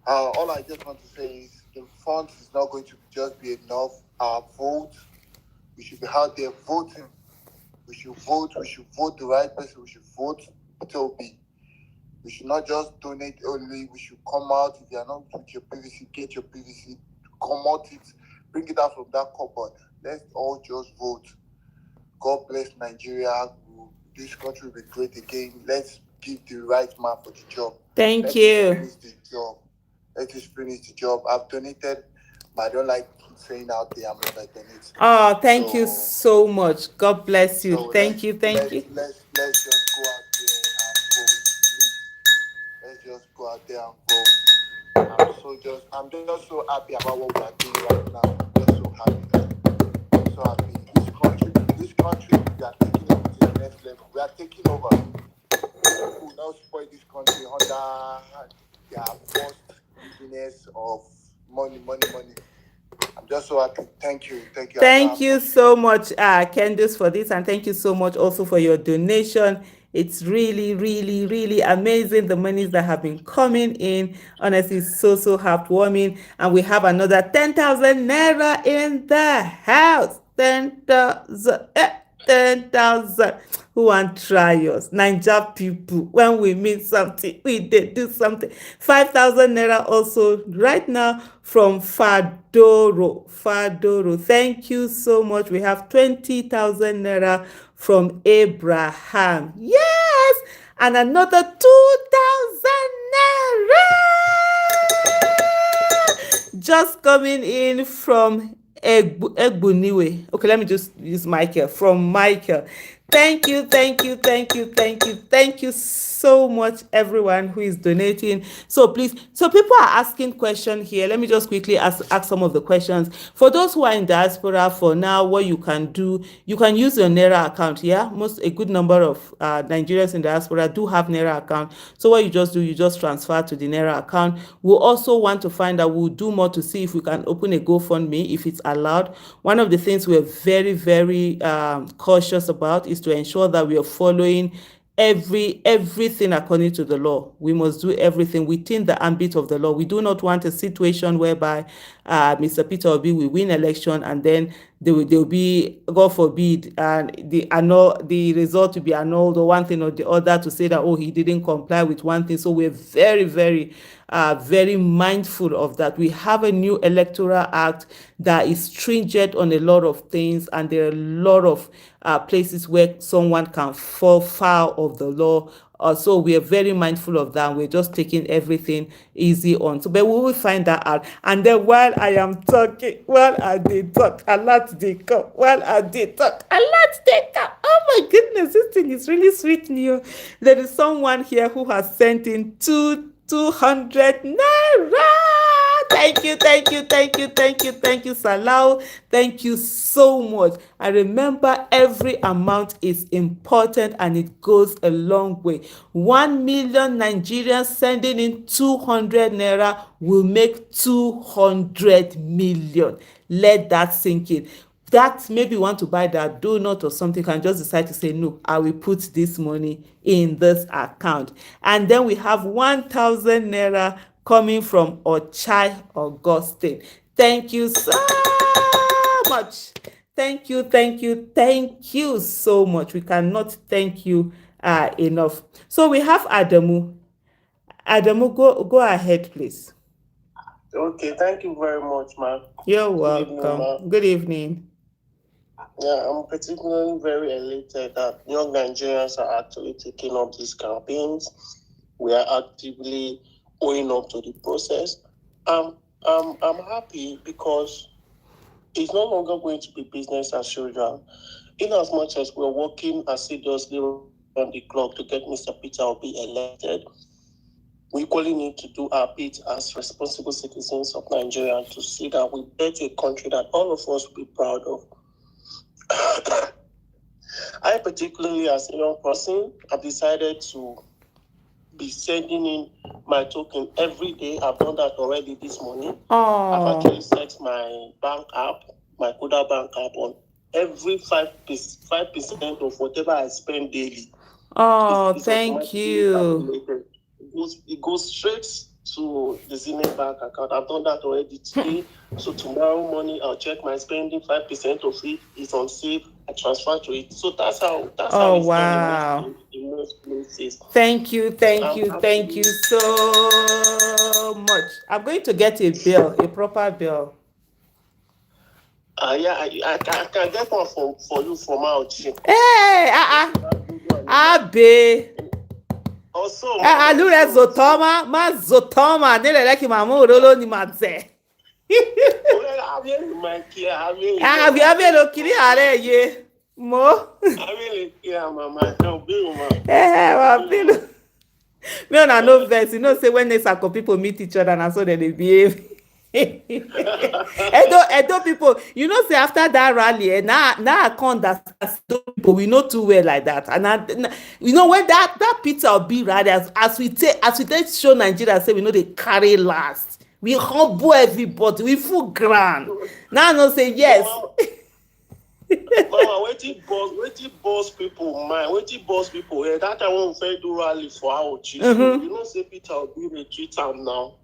All I just want to say is the funds is not going to just be enough. Our vote, we should be out there voting. We should vote. We should vote the right person. We should vote Toby. We should not just donate only. We should come out. If you are not with your PVC, get your PVC, promote it, bring it out from that cupboard. Let's all just vote. God bless Nigeria. This country will be great again. Let's give the right man for the job. Thank you. Finish the job. Let's just finish the job. I've donated, but I don't like saying out there I'm not donate. Oh, thank you so much. God bless you. So thank you. Let's just go out there and vote. Please. Let's just go out there and vote. I'm just so happy about what we are doing right now. I'm just so happy. I'm so happy. This country, we are taking it to the next level. We are taking over. People will now spoil this country under their first business of money. I'm just so happy. Thank you. Thank you so much, Candice, for this, and thank you so much also for your donation. It's really, really, really amazing, the monies that have been coming in. Honestly, so heartwarming. And we have another 10,000 naira in the house. 10,000. 10,000. Who want try us? Naija people, when we mean something, we did do something. 5,000 naira also right now from Fadoro. Thank you so much. We have 20,000 naira from Abraham. Yes, and another 2,000 naira just coming in from Egbuniwe. Okay, let me just use Michael. From Michael. Thank you so much, everyone who is donating. So please, people are asking questions here. Let me just quickly ask some of the questions. For those who are in diaspora, for now, what you can do, you can use your Naira account. Yeah, a good number of Nigerians in diaspora do have Naira account. So what you just do, you just transfer to the Naira account. We'll also want to find out, we'll do more to see if we can open a GoFundMe if it's allowed. One of the things we're very, very cautious about is to ensure that we are following everything according to the law. We must do everything within the ambit of the law. We do not want a situation whereby Mr. Peter Obi will win election and then there will be, God forbid, and the result will be annulled, or one thing or the other, to say that, oh, he didn't comply with one thing. So we're very, very mindful of that. We have a new electoral act that is stringent on a lot of things, and there are a lot of places where someone can fall foul of the law. So we are very mindful of that. We're just taking everything easy on. So, but we will find that out. And then while I am talking, while I did talk, a lot they come. While I did talk, a lot they come. Oh my goodness, this thing is really sweet new. There is someone here who has sent in 200 naira. Thank you, Salau. Thank you so much. I remember every amount is important and it goes a long way. 1 million Nigerians sending in 200 naira will make 200 million. Let that sink in. That maybe you want to buy that donut or something, can just decide to say, no, I will put this money in this account. And then we have 1,000 naira coming from Ochai Augustine. Thank you so much. Thank you so much. We cannot thank you enough. So we have Adamu. Adamu, go ahead, please. Okay, thank you very much, ma'am. You're welcome. Good evening. Yeah, I'm particularly very elated that young Nigerians are actually taking up these campaigns. We are actively owing up to the process. I'm happy because it's no longer going to be business as usual. In as much as we're working assiduously on the clock to get Mr. Peter Obi elected, we equally need to do our bit as responsible citizens of Nigeria to see that we build a country that all of us will be proud of. I particularly, as a young person, have decided to be sending in my token every day. I've done that already this morning. I've actually set my bank app, my Kuda bank app, on every 5% of whatever I spend daily. Oh, thank you. It goes straight to the Zenith Bank account. I've done that already today. So tomorrow morning I'll check my spending. 5% of it is on save. I transfer to it. So that's how it's done in most places. Thank you so much. I'm going to get a bill, a proper bill. Yeah, I can get one for you from Auchi. Hey, Abe. Also, Lure Zotoma, ma Zotoma, nele leki mamu rolo ni madze. Abi lo kiri are ye. Mo. Me on no verse, you know, say when Nesako people meet each other and so they behave. Edo people, you know, say after that rally, now I can't understand people. We know too well like that, and you know when that Peter Obi rally, as we take show Nigeria, say we know they carry last. We humble everybody. We full ground. Now I know say yes. Mama, waiting boss people, man. Waiting boss people. That I won't say do rally for Auchi. So you know, say Peter Obi retreat am now.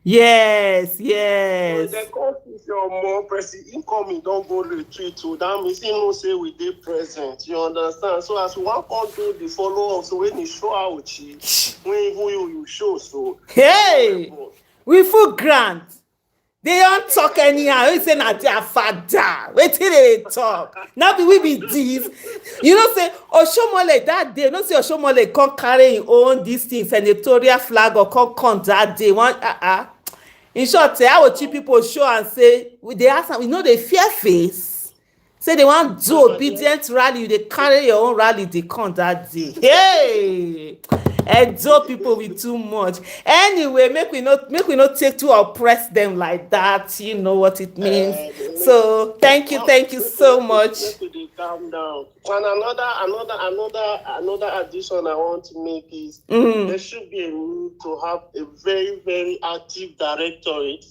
Yes. So the cost is your more president incoming. Don't go retreat to that means he no say we dey present. You understand? So as one can't do the follow up, so when you show Auchi, when you show so. Hey, we full grant. They don't talk anyhow. We say na their father. Wait till they talk. Now we be this. You know say Oshomole that day. No say Oshomole can't carry his own this thing senatorial flag or can't that day. One In short, say how cheap people show and say they ask them. We know they fear face. Say they want do obedient rally. They carry your own rally. They can't that day. Hey. And those people with too much. Anyway, make we not take to oppress them like that. You know what it means. So thank you so much. Calm down. And another addition I want to make is there should be a need to have a very, very active directorate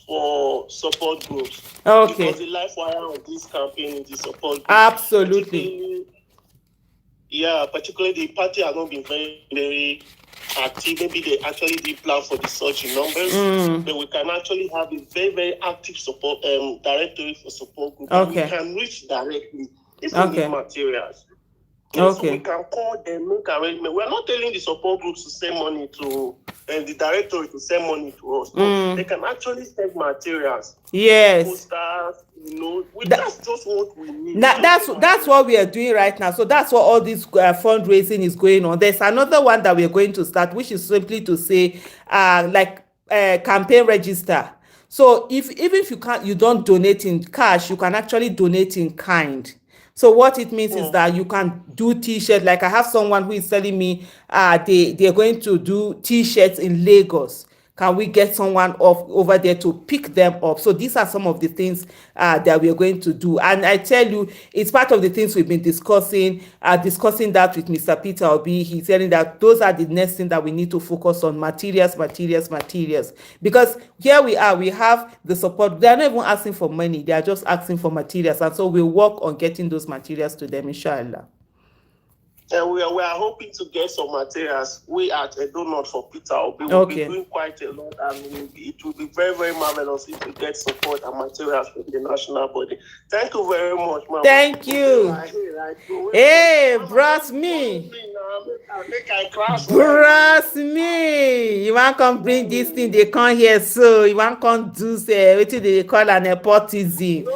for support groups. Okay. Because the life wire of this campaign is the support group. Absolutely. Particularly the party has not been very, very active. Maybe they actually did plan for the surge in numbers, but we can actually have a very, very active support directory for support group. Okay. We can reach directly if we need materials. Okay. So we can call them, make arrangement. We're not telling the support groups to send money to the directory to send money to us. No, they can actually send materials. Yes. Posters, that's just what we need. That's what we are doing right now. So that's what all this fundraising is going on. There's another one that we're going to start, which is simply to say, campaign register. So even if you don't donate in cash, you can actually donate in kind. So what it means is that you can do t-shirts. Like I have someone who is telling me they're going to do t-shirts in Lagos. Can we get someone over there to pick them up? So these are some of the things that we are going to do. And I tell you, it's part of the things we've been discussing that with Mr. Peter Obi. He's telling that those are the next thing that we need to focus on, materials. Because here we are, we have the support. They're not even asking for money. They are just asking for materials. And so we'll work on getting those materials to them, inshallah. And we are hoping to get some materials. We at a donut for Peter Obi. We'll be doing quite a lot, and it will be very, very marvelous if we get support and materials from the national body. Thank you very much, Mama. Thank you. Hey, bros me. Bros me. You want come bring this thing? They come here, so you want come do say what they call an nepotism.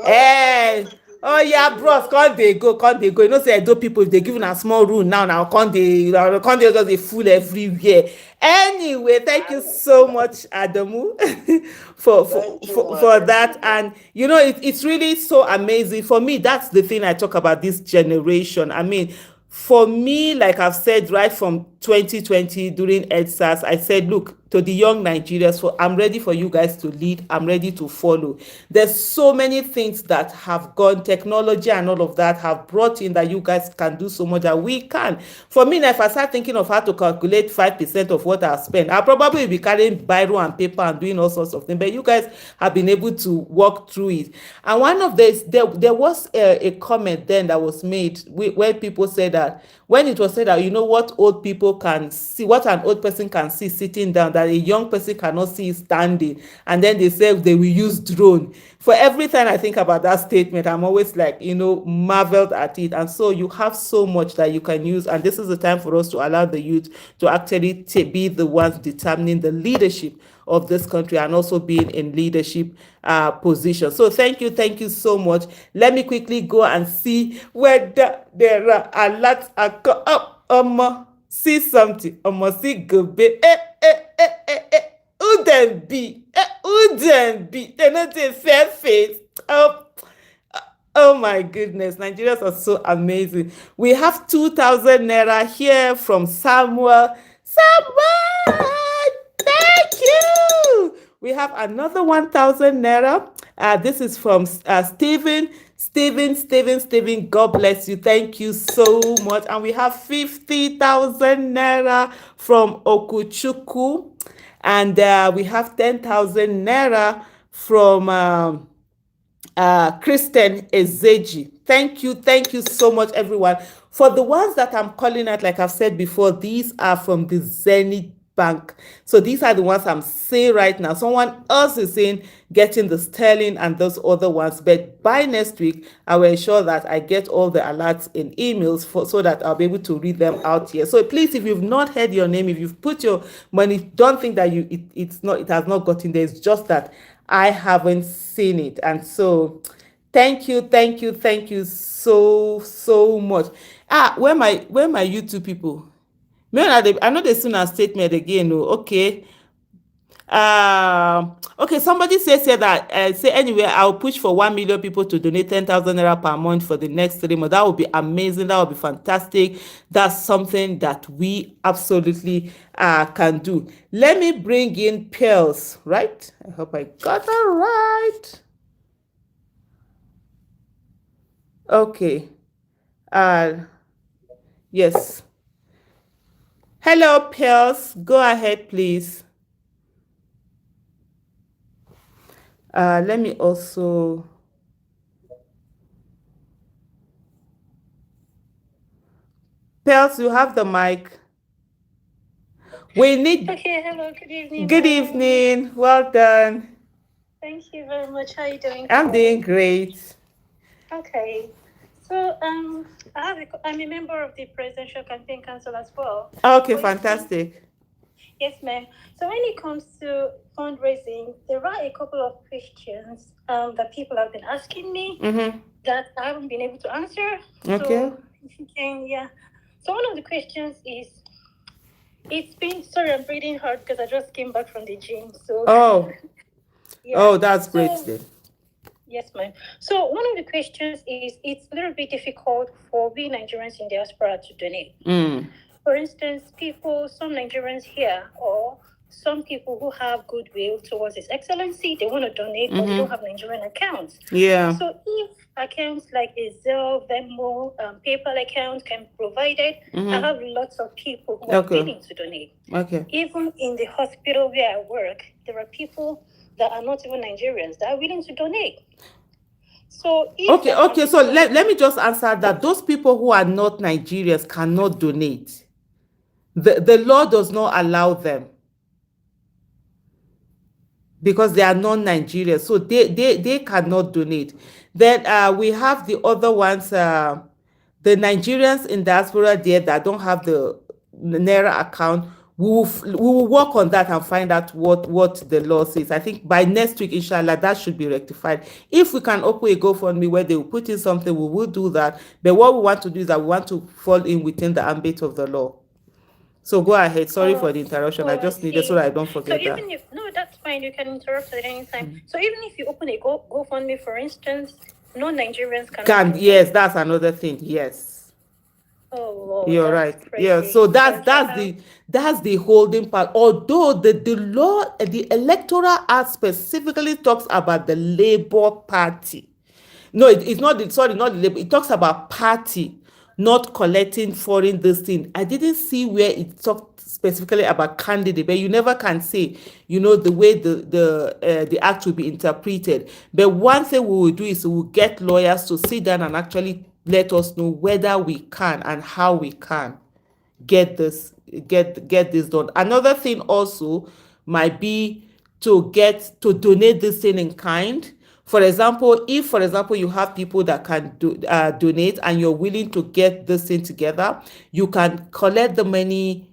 Hey. Oh yeah, bros, can't they go? Can't they go? You know, say Edo people, they giving a small room now. Can't they just a fool everywhere? Anyway, thank you so much, Adamu, Thank you, for madam. that. And you know, it's really so amazing. For me, that's the thing I talk about this generation. I mean, for me, like I've said right from 2020 during EdSARS, I said, look, to the young Nigerians, I'm ready for you guys to lead. I'm ready to follow. There's so many things that have gone, technology and all of that have brought in that you guys can do so much that we can. For me, now, if I start thinking of how to calculate 5% of what I spend, I'll probably be carrying biro and paper and doing all sorts of things. But you guys have been able to walk through it. And one of this, there was a comment then that was made where people said that when it was said that, you know, what old people can see, what an old person can see sitting down, that a young person cannot see standing. And then they said they will use drone. For every time I think about that statement, I'm always like, you know, marveled at it. And so you have so much that you can use. And this is the time for us to allow the youth to actually be the ones determining the leadership of this country and also being in leadership position. So thank you so much. Let me quickly go and see whether there are alerts. See something. See gobe. Who them be? Who them be? They're not a fair face. Oh my goodness, Nigerians are so amazing. We have 2,000 naira here from Samuel. Samuel, thank you. We have another 1,000 naira. This is from Stephen. Stephen, God bless you. Thank you so much. And we have 50,000 naira from Okuchuku. And we have 10,000 naira from Kristen Ezeji. Thank you so much, everyone. For the ones that I'm calling out, like I've said before, these are from the Zenith Bank. So these are the ones I'm saying right now. Someone else is saying getting the sterling and those other ones. But by next week, I will ensure that I get all the alerts in emails so that I'll be able to read them out here. So please, if you've not heard your name, if you've put your money, don't think that it has not gotten there. It's just that I haven't seen it. And so thank you so much. Where my YouTube people? I know they soon a statement again. Okay. Okay, somebody says here that say anyway, I'll push for 1 million people to donate 10,000 naira per month for the next 3 months. That would be amazing. That would be fantastic. That's something that we absolutely can do. Let me bring in Pearls, right? I hope I got that right. Okay. Yes. Hello, Pearls. Go ahead, please. Let me also. Pearls, you have the mic. We need. Okay, hello, good evening. Good evening. Well done. Thank you very much. How are you doing? I'm doing great. Okay. So I'm a member of the Presidential Campaign Council as well. Okay, fantastic. Yes, ma'am. So when it comes to fundraising, there are a couple of questions that people have been asking me that I haven't been able to answer. Okay. So if you can, yeah. So one of the questions is, I'm breathing hard because I just came back from the gym. So yeah. Oh, that's great then. Yes, ma'am. So one of the questions is, it's a little bit difficult for we Nigerians in diaspora to donate. For instance, some Nigerians here, or some people who have goodwill towards His Excellency, they want to donate, but they don't have Nigerian accounts. Yeah. So if accounts like a Zelle, Venmo, PayPal account can be provided, I have lots of people who are willing to donate. Okay. Even in the hospital where I work, there are people that are not even Nigerians that are willing to donate. So okay. So let me just answer that. Those people who are not Nigerians cannot donate. The law does not allow them because they are non-Nigerians, so they cannot donate. Then we have the other ones, the Nigerians in diaspora there that don't have the Naira account. we will work on that and find out what the law says. I think by next week, inshallah, that should be rectified. If we can open a GoFundMe where they will put in something, we will do that. But what we want to do is that we want to fall in within the ambit of the law. So go ahead. Sorry for the interruption. I just needed so that I don't forget that. So even if, no, that's fine. You can interrupt at any time. So even if you open a GoFundMe, for instance, non-Nigerians can. Yes, that's another thing. Yes. Oh, you're right. Crazy. Yeah. So that's the holding part. Although the law, the Electoral Act specifically talks about the Labour Party. No, it's not the Labour. It talks about party not collecting foreign this thing. I didn't see where it talked specifically about candidate, but you never can say, the way the act will be interpreted. But one thing we will do is we will get lawyers to sit down and actually let us know whether we can and how we can get this done. Another thing also might be to donate this thing in kind. For example, if you have people that can donate and you're willing to get this thing together, you can collect the money,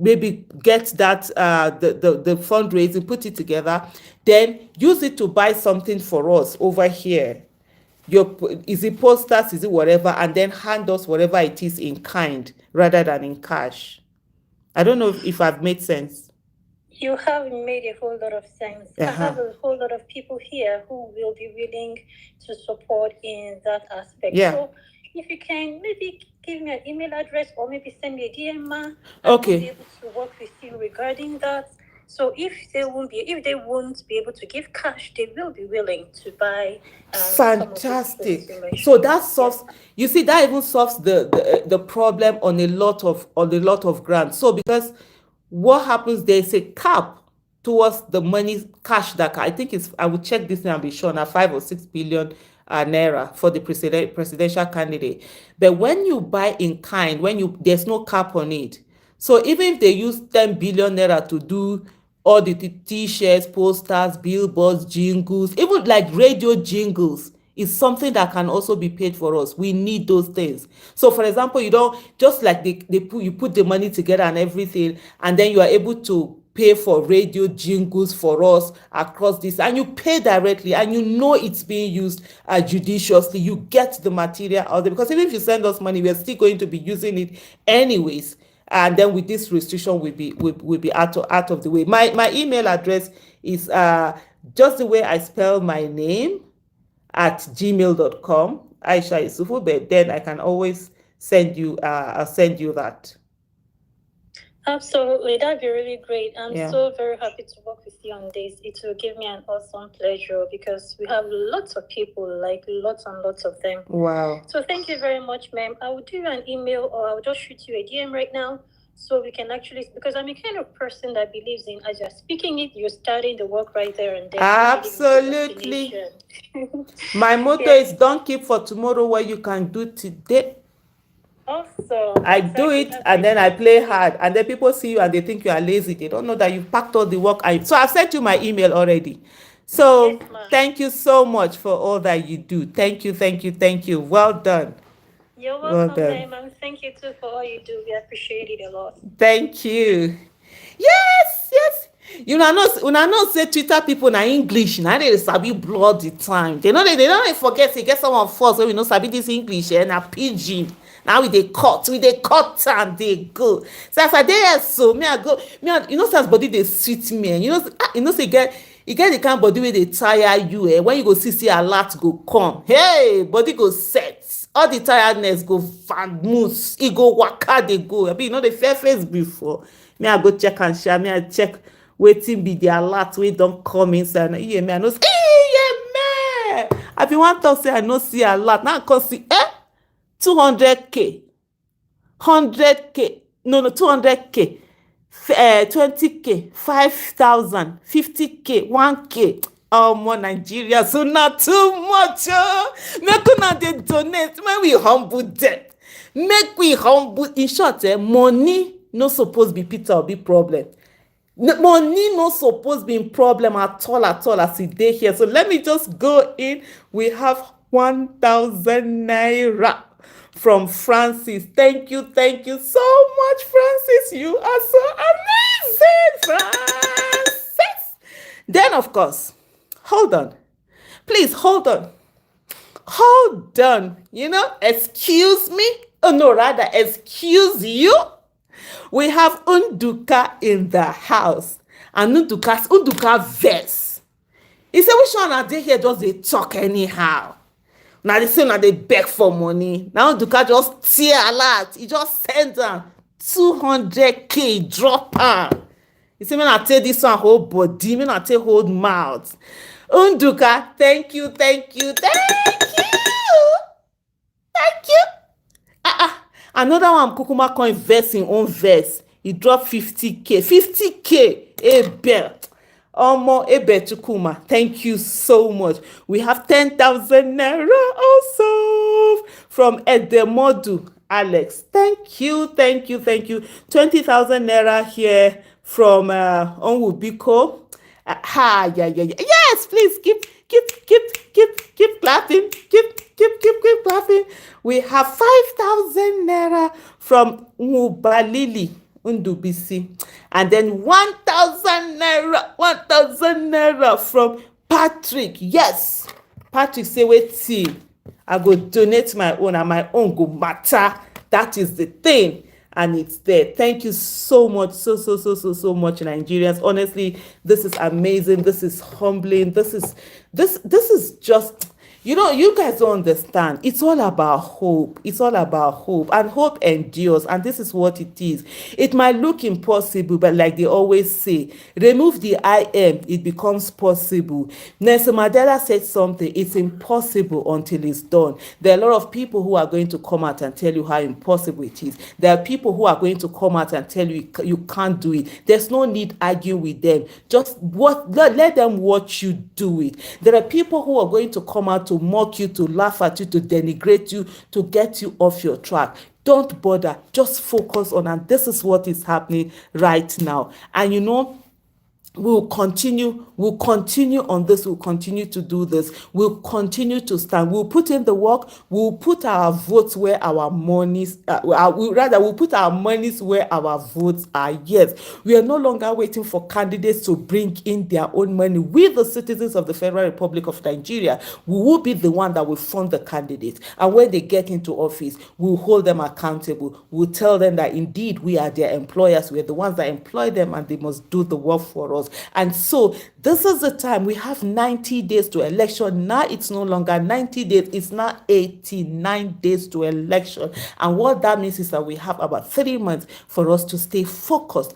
maybe get that the fundraising, put it together, then use it to buy something for us over here. Is it posters, is it whatever, and then hand us whatever it is in kind rather than in cash. I don't know if I've made sense. You have made a whole lot of sense. I have a whole lot of people here who will be willing to support in that aspect. Yeah. So if you can maybe give me an email address or maybe send me a DM, okay. I'll be able to work with you regarding that. So if they won't be able to give cash, they will be willing to buy. Fantastic. So that solves. You see, that even solves the problem on a lot of grants. So because what happens, there's a cap towards the money cash that I think is. I will check this and be sure now 5 or 6 billion naira for the presidential candidate. But when you buy in kind, there's no cap on it. So even if they use 10 billion naira to do all the t-shirts, posters, billboards, jingles, even like radio jingles, is something that can also be paid for us. We need those things. So for example, just like you put the money together and everything, and then you are able to pay for radio jingles for us across this, and you pay directly, and it's being used judiciously. You get the material out there, because even if you send us money, we are still going to be using it anyways. And then with this restriction, we'll be out of the way. My email address is just the way I spell my name at gmail.com, Aisha Isufu. But then I can always send you that. Absolutely, that'd be really great. I'm so very happy to work with you on this. It will give me an awesome pleasure because we have lots of people, like lots and lots of them. Wow. So thank you very much, ma'am. I will do you an email or I'll just shoot you a DM right now so we can actually, because I'm a kind of person that believes in as you're speaking it, you're starting the work right there and then. Absolutely. My motto is don't keep for tomorrow what you can do today. Awesome. I do it and then I play hard, and then people see you and they think you are lazy. They don't know that you've packed all the work. So I've sent you my email already. So yes, thank you so much for all that you do. Thank you. Well done. You're welcome, ma'am. And thank you too for all you do. We appreciate it a lot. Thank you. Yes. You know, say Twitter people na English, now they sabi blood the time. They don't forget to get someone first when we know sabi this English and a pidgin. Now we dey cut and they go. So as I dey so me I go, since body dey sweet me, say get the kind of body where they tire you, when you go see alert go come, hey, body go set, all the tiredness go vamoose, e go waka dey go. The fair face before me I go check and share, me I check wetin be the alert wey don come inside. Me I know say man, I been wan talk say I no see alert, now I come see 200k, 100k, no 200k, 20k, 5,000, 50k, 1k. More Nigeria, so not too much. Make una dey donate, make we humble them. In short, money no suppose be Peter Obi problem. Money no suppose be in problem at all as it dey here. So let me just go in. We have 1,000 naira from Francis. Thank you so much, Francis. You are so of course, hold on. Please, hold on. Hold on. Excuse me? Oh, no, rather, excuse you? We have Nduka in the house. And Nduka verse. He said, which one are they here just they talk anyhow? Now they say now they beg for money. Now Nduka just tear alert. He just sent them 200K drop her. He said, I tell this one whole body, I tell whole mouth. Nduka, thank you. Another one, Kukuma coin verse in own verse. He dropped 50K. 50K. Ebe. Omo Ebe Chukuma. Thank you so much. We have 10,000 naira also from Edemodu Alex. Thank you. 20,000 naira here from Onwubiko. Yeah. Yes, please keep clapping. Keep clapping. We have 5,000 naira from Mubalili Undubisi. And then 1,000 naira from Patrick. Yes. Patrick say, wait, see, I go donate my own and my own go matter. That is the thing. And it's there. Thank you so much, so much, Nigerians. Honestly, this is amazing. This is humbling. This is just, you guys don't understand. It's all about hope. And hope endures. And this is what it is. It might look impossible, but like they always say, remove the I am, it becomes possible. Nelson Mandela said something, it's impossible until it's done. There are a lot of people who are going to come out and tell you how impossible it is. There are people who are going to come out and tell you you can't do it. There's no need arguing with them. Just let them watch you do it. There are people who are going to come out to mock you, to laugh at you, to denigrate you, to get you off your track. Don't bother. Just focus on, and this is what is happening right now. And we'll continue on this. We'll continue to do this. We'll continue to stand. We'll put in the work. We'll put our votes where our monies, we'll put our monies where our votes are. Yes, we are no longer waiting for candidates to bring in their own money. We, the citizens of the Federal Republic of Nigeria, we will be the one that will fund the candidates. And when they get into office, we'll hold them accountable. We'll tell them that indeed we are their employers. We are the ones that employ them, and they must do the work for us. And so this is the time. We have 90 days to election. Now it's no longer 90 days. It's now 89 days to election. And what that means is that we have about 3 months for us to stay focused,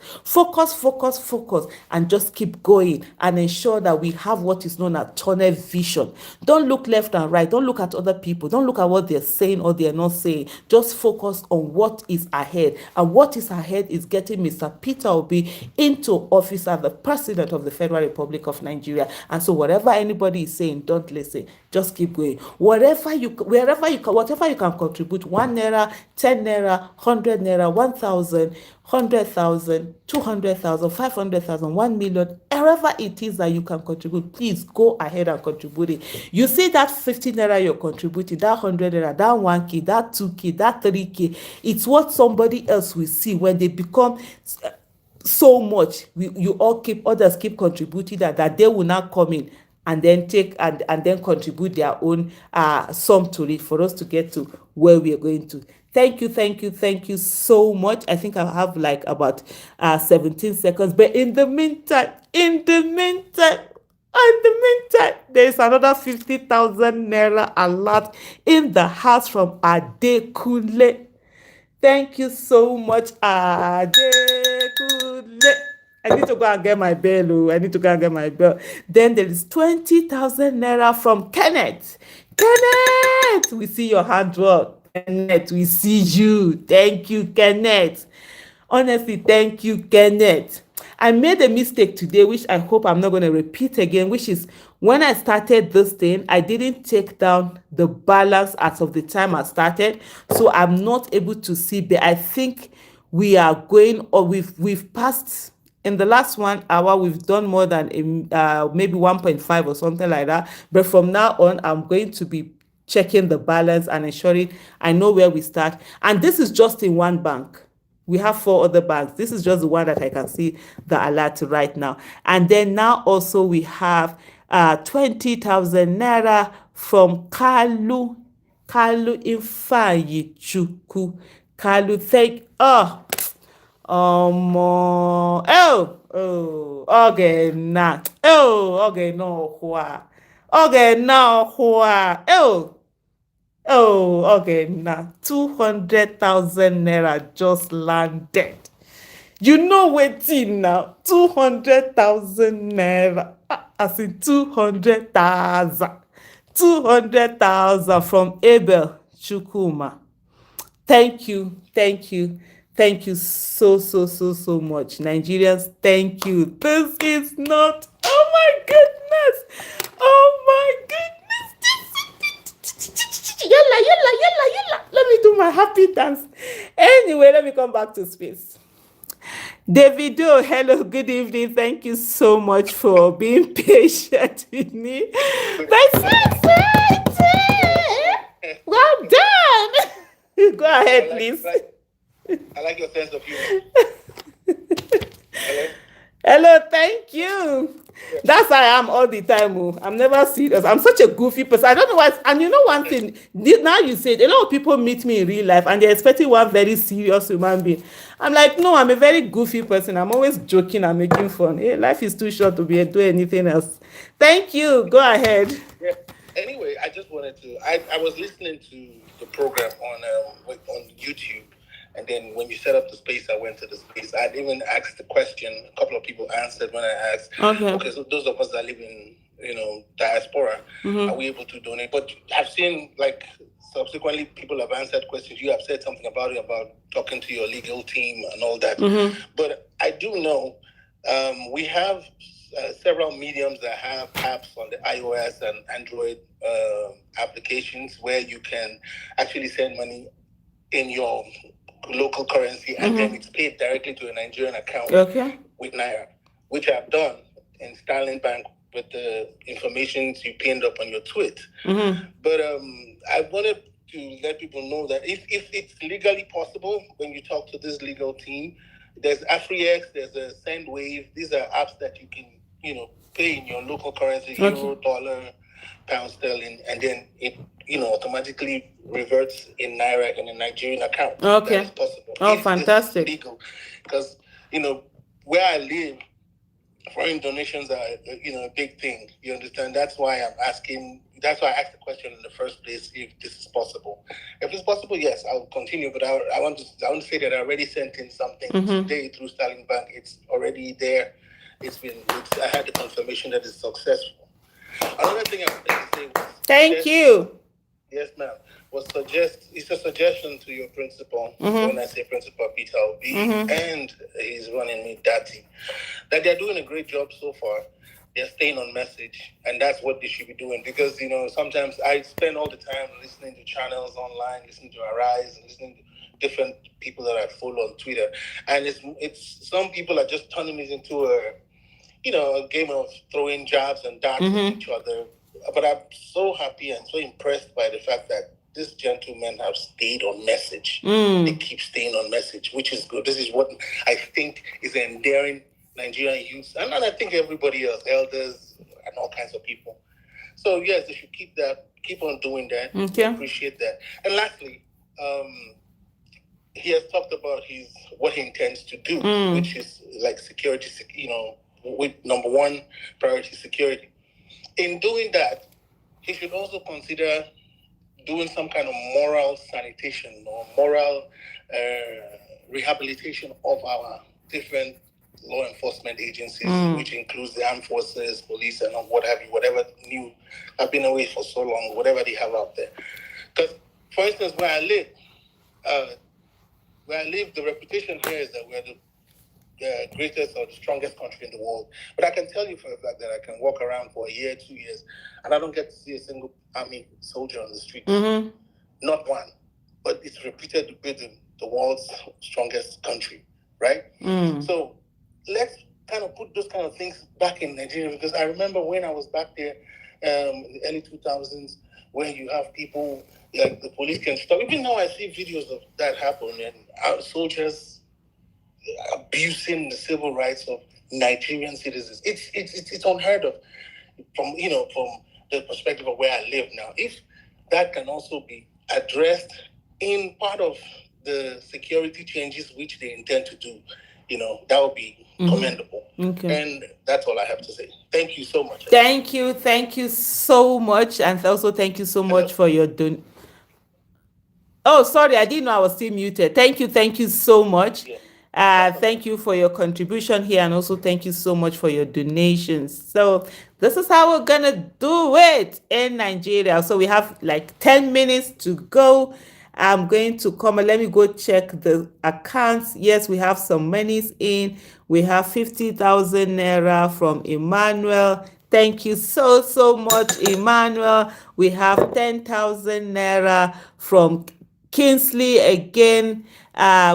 and just keep going and ensure that we have what is known as tunnel vision. Don't look left and right. Don't look at other people. Don't look at what they're saying or they're not saying. Just focus on what is ahead. And what is ahead is getting Mr. Peter Obi into office as the president of the Federal Republic of Nigeria. And so whatever anybody is saying, don't listen. Just keep going. Whatever you can contribute, 1 naira, 10 naira, 100 naira, 1,000, 100,000, 200,000, 500,000, 1 million, wherever it is that you can contribute, please go ahead and contribute it. You see that 50 naira you're contributing, that 100 naira, that 1K, that 2K, that 3K, it's what somebody else will see when they become so much. Others keep contributing that they will not come in and then take and then contribute their own sum to it for us to get to where we are going to. Thank you so much. I think I have like about 17 seconds. But in the meantime, there's another 50,000 naira alert in the house from Adekunle. Thank you so much, Adekunle. I need to go and get my bell. Then there is 20,000 naira from Kenneth. Kenneth, we see your hard work. Kenneth, we see you. Thank you, Kenneth. Honestly, thank you, Kenneth. I made a mistake today, which I hope I'm not going to repeat again, which is when I started this thing, I didn't take down the balance as of the time I started. So I'm not able to see, but I think we are going, or we've passed, in the last 1 hour, we've done more than maybe 1.5 or something like that. But from now on, I'm going to be checking the balance and ensuring I know where we start. And this is just in one bank. We have 4 other banks. This is just the one that I can see the alert right now. And then now also we have 20,000 naira from Kalu Ifeanyi Chukwu. Kalu, thank, okay, now 200,000 naira just landed. You know wetin now? 200,000 naira. As in 200,000. 200,000 from Abel Chukuma. Thank you so much, Nigerians. Thank you. This is not, oh my goodness. Yalla. Let me do my happy dance. Anyway, let me come back to space. Davido, hello, good evening. Thank you so much for being patient with me. Well done. Go ahead, please. I like your sense of humor. Hello, thank you. That's how I am all the time. I'm never serious. I'm such a goofy person. I don't know why. And you know one thing, now you said a lot of people meet me in real life and they're expecting one very serious human being. I'm like, no, I'm a very goofy person. I'm always joking and making fun. Hey, life is too short to be doing anything else. Thank you. Go ahead. Yeah. Anyway, I just wanted to. I was listening to the program on YouTube. And then when you set up the space, I went to the space. I'd even asked the question. A couple of people answered when I asked. Okay, so those of us that live in, diaspora, are we able to donate? But I've seen, like, subsequently people have answered questions. You have said something about it, about talking to your legal team and all that. But I do know we have several mediums that have apps on the iOS and Android applications where you can actually send money in your local currency and then it's paid directly to a Nigerian account with Naira, which I've done in Sterling Bank with the information you pinned up on your tweet. But I wanted to let people know that if it's legally possible, when you talk to this legal team, there's AfriX, there's a SendWave. These are apps that you can, pay in your local currency, euro, dollar, pound sterling, and then it automatically reverts in Naira in a Nigerian account. That is possible. Oh, fantastic. Legal. Because, where I live, foreign donations are, a big thing. You understand? That's why I asked the question in the first place, if this is possible. If it's possible, yes, I'll continue. But I want to say that I already sent in something today through Sterling Bank. It's already there. I had the confirmation that it's successful. Another thing I wanted to say was... Thank you. Yes, ma'am. It's a suggestion to your principal, when I say Principal Peter Obi, and he's running me Dati, that they're doing a great job so far. They're staying on message, and that's what they should be doing. Because, sometimes I spend all the time listening to channels online, listening to Arise, and listening to different people that I follow on Twitter. And it's some people are just turning it into a game of throwing jabs and darts at each other. But I'm so happy and so impressed by the fact that these gentlemen have stayed on message. They keep staying on message, which is good. This is what I think is endearing Nigerian youth, and I think everybody else, elders and all kinds of people. So yes, they should keep on doing that. Okay. Appreciate that. And lastly, he has talked about what he intends to do, which is like security, with number one priority, security. In doing that, he should also consider doing some kind of moral sanitation or moral rehabilitation of our different law enforcement agencies, which includes the armed forces, police, and what have you, whatever new have been away for so long, whatever they have out there. Because, for instance, where I live, the reputation here is that we're the greatest or the strongest country in the world. But I can tell you for a fact that I can walk around for a year, 2 years, and I don't get to see a single army soldier on the street. Not one. But it's reputed to be the world's strongest country, right? So let's kind of put those kind of things back in Nigeria, because I remember when I was back there in the early 2000s, where you have people like the police can stop. Even now I see videos of that happen, and our soldiers abusing the civil rights of Nigerian citizens. It's unheard of from the perspective of where I live now. If that can also be addressed in part of the security changes which they intend to do, that would be commendable. Okay. And that's all I have to say. Thank you so much. Thank you so much, and also thank you so much for your Oh, sorry, I didn't know I was still muted. Thank you so much. Thank you for your contribution here, and also thank you so much for your donations. So this is how we're gonna do it in Nigeria. So we have like 10 minutes to go. I'm going to come and let me go check the accounts. Yes, we have some monies in. We have 50,000 naira from Emmanuel. Thank you so much, Emmanuel. We have 10,000 naira from Kingsley again.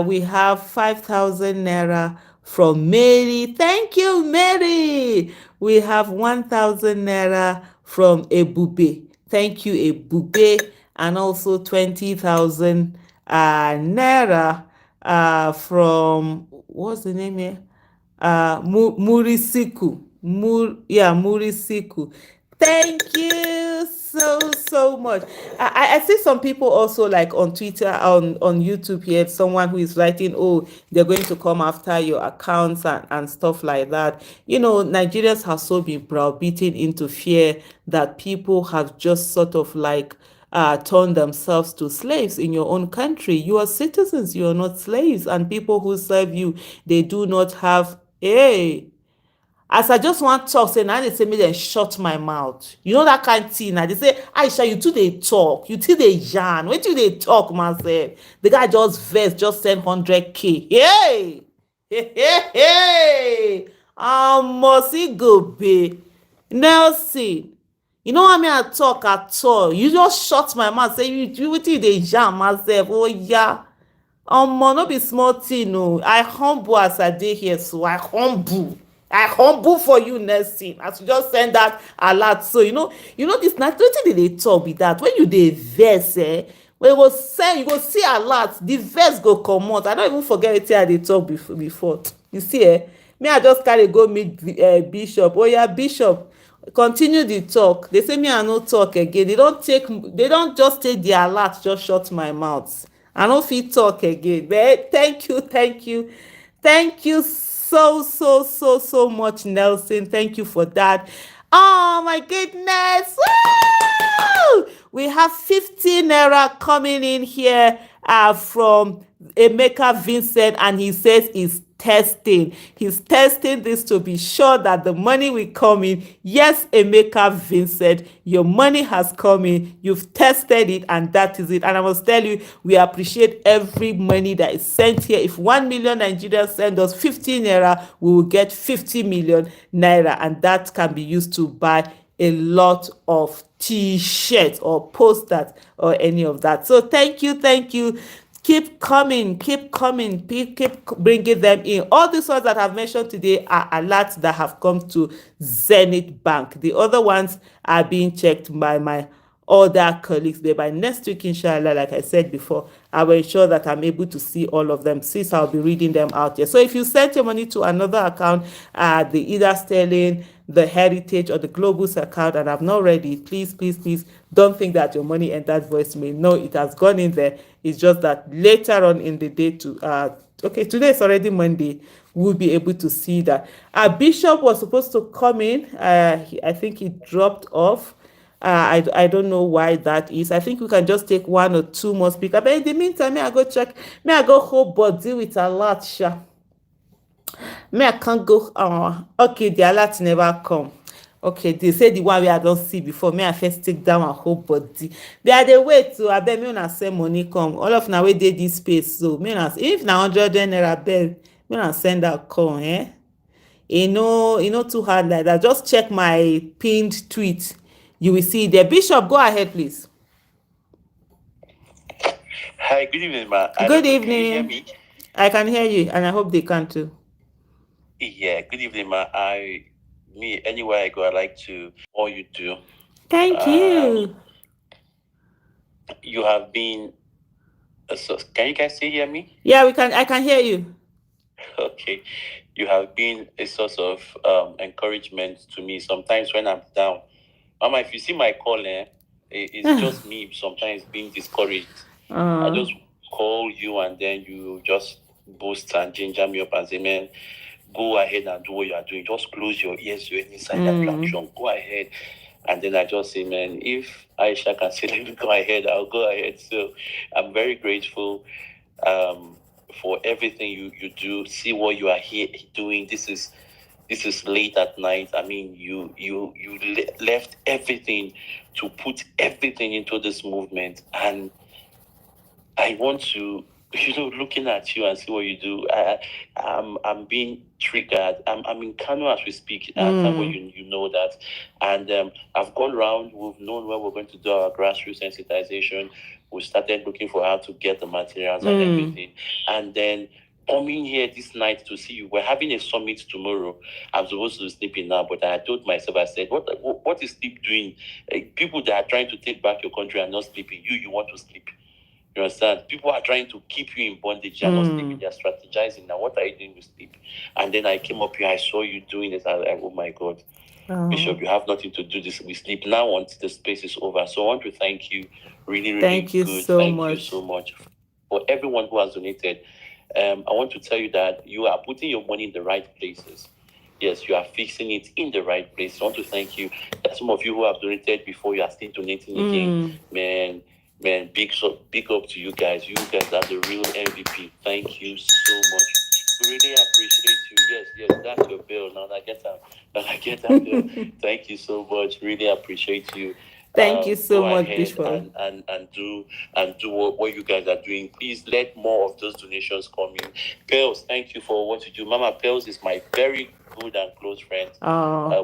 We have 5,000 naira from Mary. Thank you, Mary. We have 1,000 naira from Ebube. Thank you, Ebube. And also 20,000 naira from, what's the name here? Murisiku. Murisiku. Thank you so much. I see some people also like on Twitter, on YouTube here, someone who is writing, oh, they're going to come after your accounts and stuff like that. Nigerians have so been browbeaten into fear that people have just sort of like turned themselves to slaves in your own country. You are citizens, you are not slaves, and people who serve you, they do not have as I just want to talk, say now they say me then shut my mouth. You know that kind of thing. Now they say, Aisha, you too they talk, you too they yarn. Wait till they talk, myself. The guy just vex, just send 100K. Hey, must he go be Nelson? You know what I talk at all. You just shut my mouth. Say you wait till they yarn myself. Oh yeah. No be small thing, no. I humble as I dey here, so I humble for you, Nelson, as you just send that alert. So you know this na wetin they talk be that when you dey vex, when you go see alert, the vex go comot. I don't even forget wetin I dey talk before. You see, me I just carry go meet Bishop. Oh yeah, Bishop, continue the talk. They say me I no talk again. They don't just take the alert, just shut my mouth. I no fit talk again. But thank you so much, Nelson. Thank you for that. Oh my goodness. Woo! We have 50 naira coming in here from Emeka Vincent, and he says he's testing this to be sure that the money will come in. Yes, Emeka Vincent, your money has come in. You've tested it, and that is it. And I must tell you, we appreciate every money that is sent here. If 1 million Nigerians send us 50 naira, we will get 50 million naira, and that can be used to buy a lot of t-shirts or posters or any of that. So thank you. Keep coming, keep bringing them in. All these ones that I've mentioned today are alerts that have come to Zenith Bank. The other ones are being checked by my other colleagues. But by next week, inshallah, like I said before, I will ensure that I'm able to see all of them, since I'll be reading them out here. So if you send your money to another account, the either Sterling, the Heritage, or the Globus account, and I've not read it, please don't think that your money entered voicemail. No, it has gone in there. It's just that later on in the day today is already Monday, we'll be able to see that. Bishop was supposed to come in. I think he dropped off. I don't know why that is. I think we can just take one or two more speakers. But in the meantime, may I go hold body with alert, sha. I can't go. Okay, the alert never come. Okay, they say the one I don't see before. I first take down a whole body. They are the way to. I bet me when I say money come. All of now we did this space. So if now 100 naira bill, me send that call. You know too hard like that. Just check my pinned tweet. You will see the Bishop. Go ahead, please. Hi, good evening, ma. Good evening. Can you hear me? I can hear you, and I hope they can too. Yeah, good evening, ma. Anywhere I go, I like to all you do. Thank you. You have been. So, can you guys still hear me? Yeah, we can. I can hear you. Okay, you have been a source of encouragement to me sometimes when I'm down. Mama, if you see my call, it's just me sometimes being discouraged. I just call you and then you just boost and ginger me up and say, man, go ahead and do what you are doing. Just close your ears to any side attraction. Go ahead. And then I just say, man, if Aisha can say, let me go ahead, I'll go ahead. So I'm very grateful for everything you do. See what you are here doing. This is late at night. I mean, you left everything to put everything into this movement, and I want to, looking at you and see what you do. I'm being triggered. I'm in Kano as we speak. Kano, you know that, and I've gone around. We've known where we're going to do our grassroots sensitization. We started looking for how to get the materials and everything, and then coming here this night to see you. We're having a summit tomorrow. I'm supposed to be sleeping now, but I told myself, I said, what is sleep doing? People that are trying to take back your country are not sleeping. You want to sleep. You understand? People are trying to keep you in bondage. You're not sleeping. They're strategizing. Now, what are you doing with sleep? And then I came up here. I saw you doing this. I was like, oh my God. Bishop, you have nothing to do this with sleep now until the space is over. So I want to thank you. Really, really Thank you good. so Thank much. you so much for everyone who has donated. I want to tell you that you are putting your money in the right places. Yes, you are fixing it in the right place. I want to thank you. Some of you who have donated before, you are still donating again. Man, big up to you guys. You guys are the real MVP. Thank you so much. We really appreciate you. Yes, that's your bill. Now I get that bill. Thank you so much. Really appreciate you. Thank you so go much, ahead Bishop. and do what you guys are doing. Please let more of those donations come in. Pearls, thank you for what you do. Mama Pearls is my very good and close friend.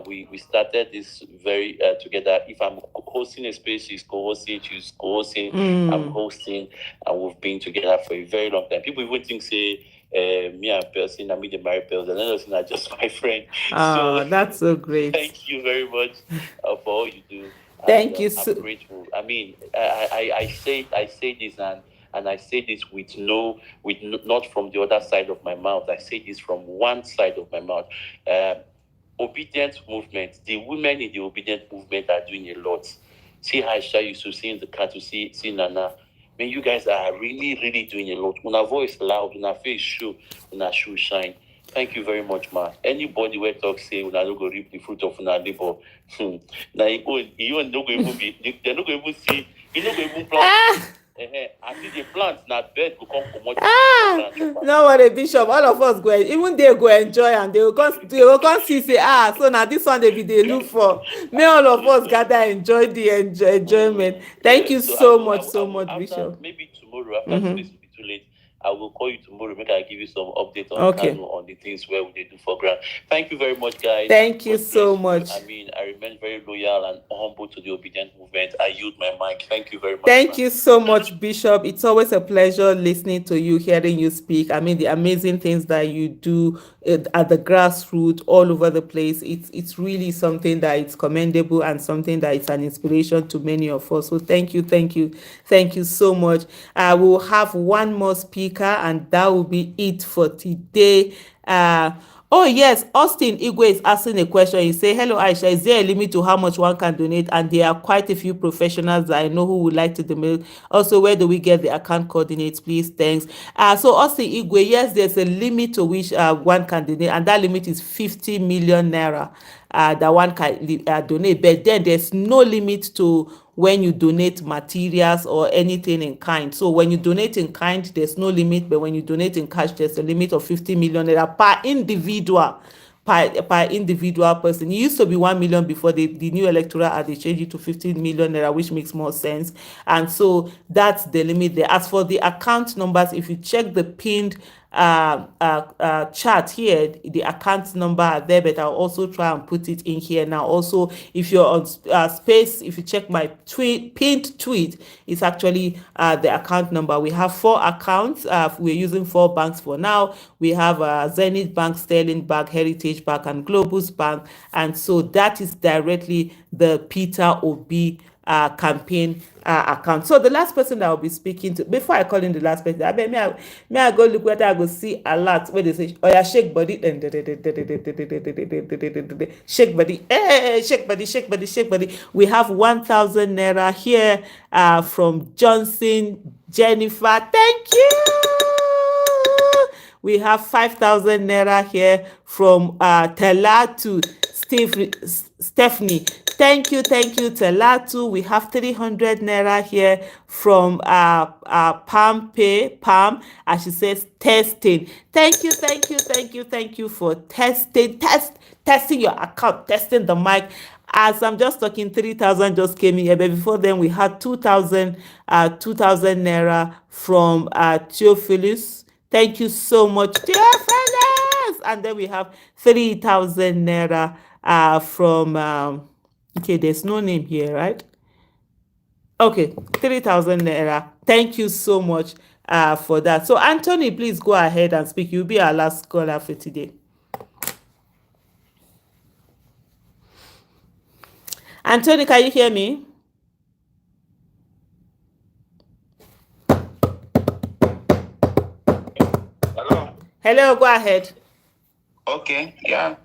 We started this very together. If I'm hosting a space, she's co-hosting. She's co-hosting. I'm hosting, and we've been together for a very long time. People even think say me and Percy, I mean the married Pearls, and others are just my friend. So that's so great. Thank you very much for all you do. Thank you. I'm grateful. I mean, I say this and I say this not from the other side of my mouth. I say this from one side of my mouth. Obedient movement. The women in the obedient movement are doing a lot. See Aisha, you should see in the car to see Nana. I mean, you guys are really, really doing a lot. When our voice loud, when our face show, when our shoe shine. Thank you very much, ma. Anybody where talk say when I don't go reap the fruit of our labor. Now you don't go even be. They're not going to even see. You don't go even plant. I see the plants now. Bed will come from no worry, Bishop. All of us go. Even they go enjoy and they will come see say so now this one they look for. May all of us gather enjoy the enjoyment. Thank you so much, Bishop. Maybe tomorrow after this will be too late. I will call you tomorrow. Make I give you some update on Kano, on the things where we do for grant. Thank you very much, guys. Thank you so much. I mean, I remain very loyal and humble to the obedient movement. I yield my mic. Thank you very much. Thank you so much, Bishop. It's always a pleasure listening to you, hearing you speak. I mean, the amazing things that you do at the grassroots all over the place. It's really something that it's commendable and something that is an inspiration to many of us. So thank you so much. I will have one more speaker and that will be it for today. Oh yes, Austin Igwe is asking a question. He say, hello Aisha, is there a limit to how much one can donate? And there are quite a few professionals that I know who would like to donate. Also, where do we get the account coordinates, please? Thanks. So Austin Igwe, yes, there's a limit to which one can donate, and that limit is 50 million naira that one can donate. But then there's no limit to when you donate materials or anything in kind. So when you donate in kind, there's no limit, but when you donate in cash, there's a limit of 50 million naira per individual. Per individual person. It used to be 1 million before the new electoral act, they changed it to 15 million naira, which makes more sense. And so that's the limit there. As for the account numbers, if you check the pinned chart here, the account number are there, but I'll also try and put it in here now. Also, if you're on space, if you check my pinned tweet, it's actually the account number. We have 4 accounts. We're using 4 banks for now. We have Zenith Bank, Sterling Bank, Heritage Bank, and Globus Bank. And so that is directly the Peter Obi campaign account. So the last person that I'll be speaking to, before I call in the last person, I mean, may I go look whether I go see a lot where they say, oh yeah, shake body, shake body, shake body, shake body, shake body. We have 1,000 naira here from Johnson Jennifer. Thank you. We have 5,000 naira here from Telatu Stephanie. Thank you, Telatu. We have 300 naira here from Pam, as she says, testing. Thank you for testing your account, testing the mic. As I'm just talking, 3,000 just came in here, but before then we had 2,000 naira from Theophilus. Thank you so much, Theophilus. And then we have 3,000 naira from okay, there's no name here, right? Okay, 3,000 naira. Thank you so much for that. So Anthony, please go ahead and speak. You'll be our last caller for today. Anthony, can you hear me? Hello, go ahead. Okay, yeah.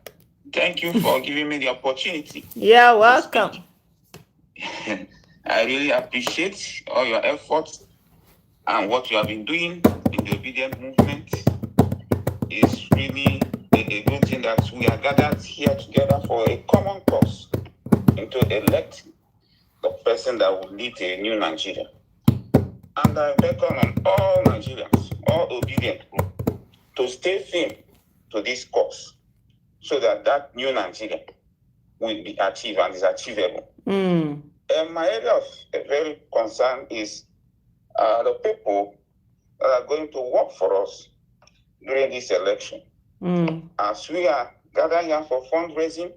Thank you for giving me the opportunity. Yeah, welcome. I really appreciate all your efforts and what you have been doing in the obedient movement. It's really a good thing that we are gathered here together for a common cause and to elect the person that will lead a new Nigeria. And I beckon on all Nigerians, all obedient group, to stay firm to this cause so that that new Nigeria will be achieved and is achievable. And my area of very concern is the people that are going to work for us during this election. As we are gathering here for fundraising,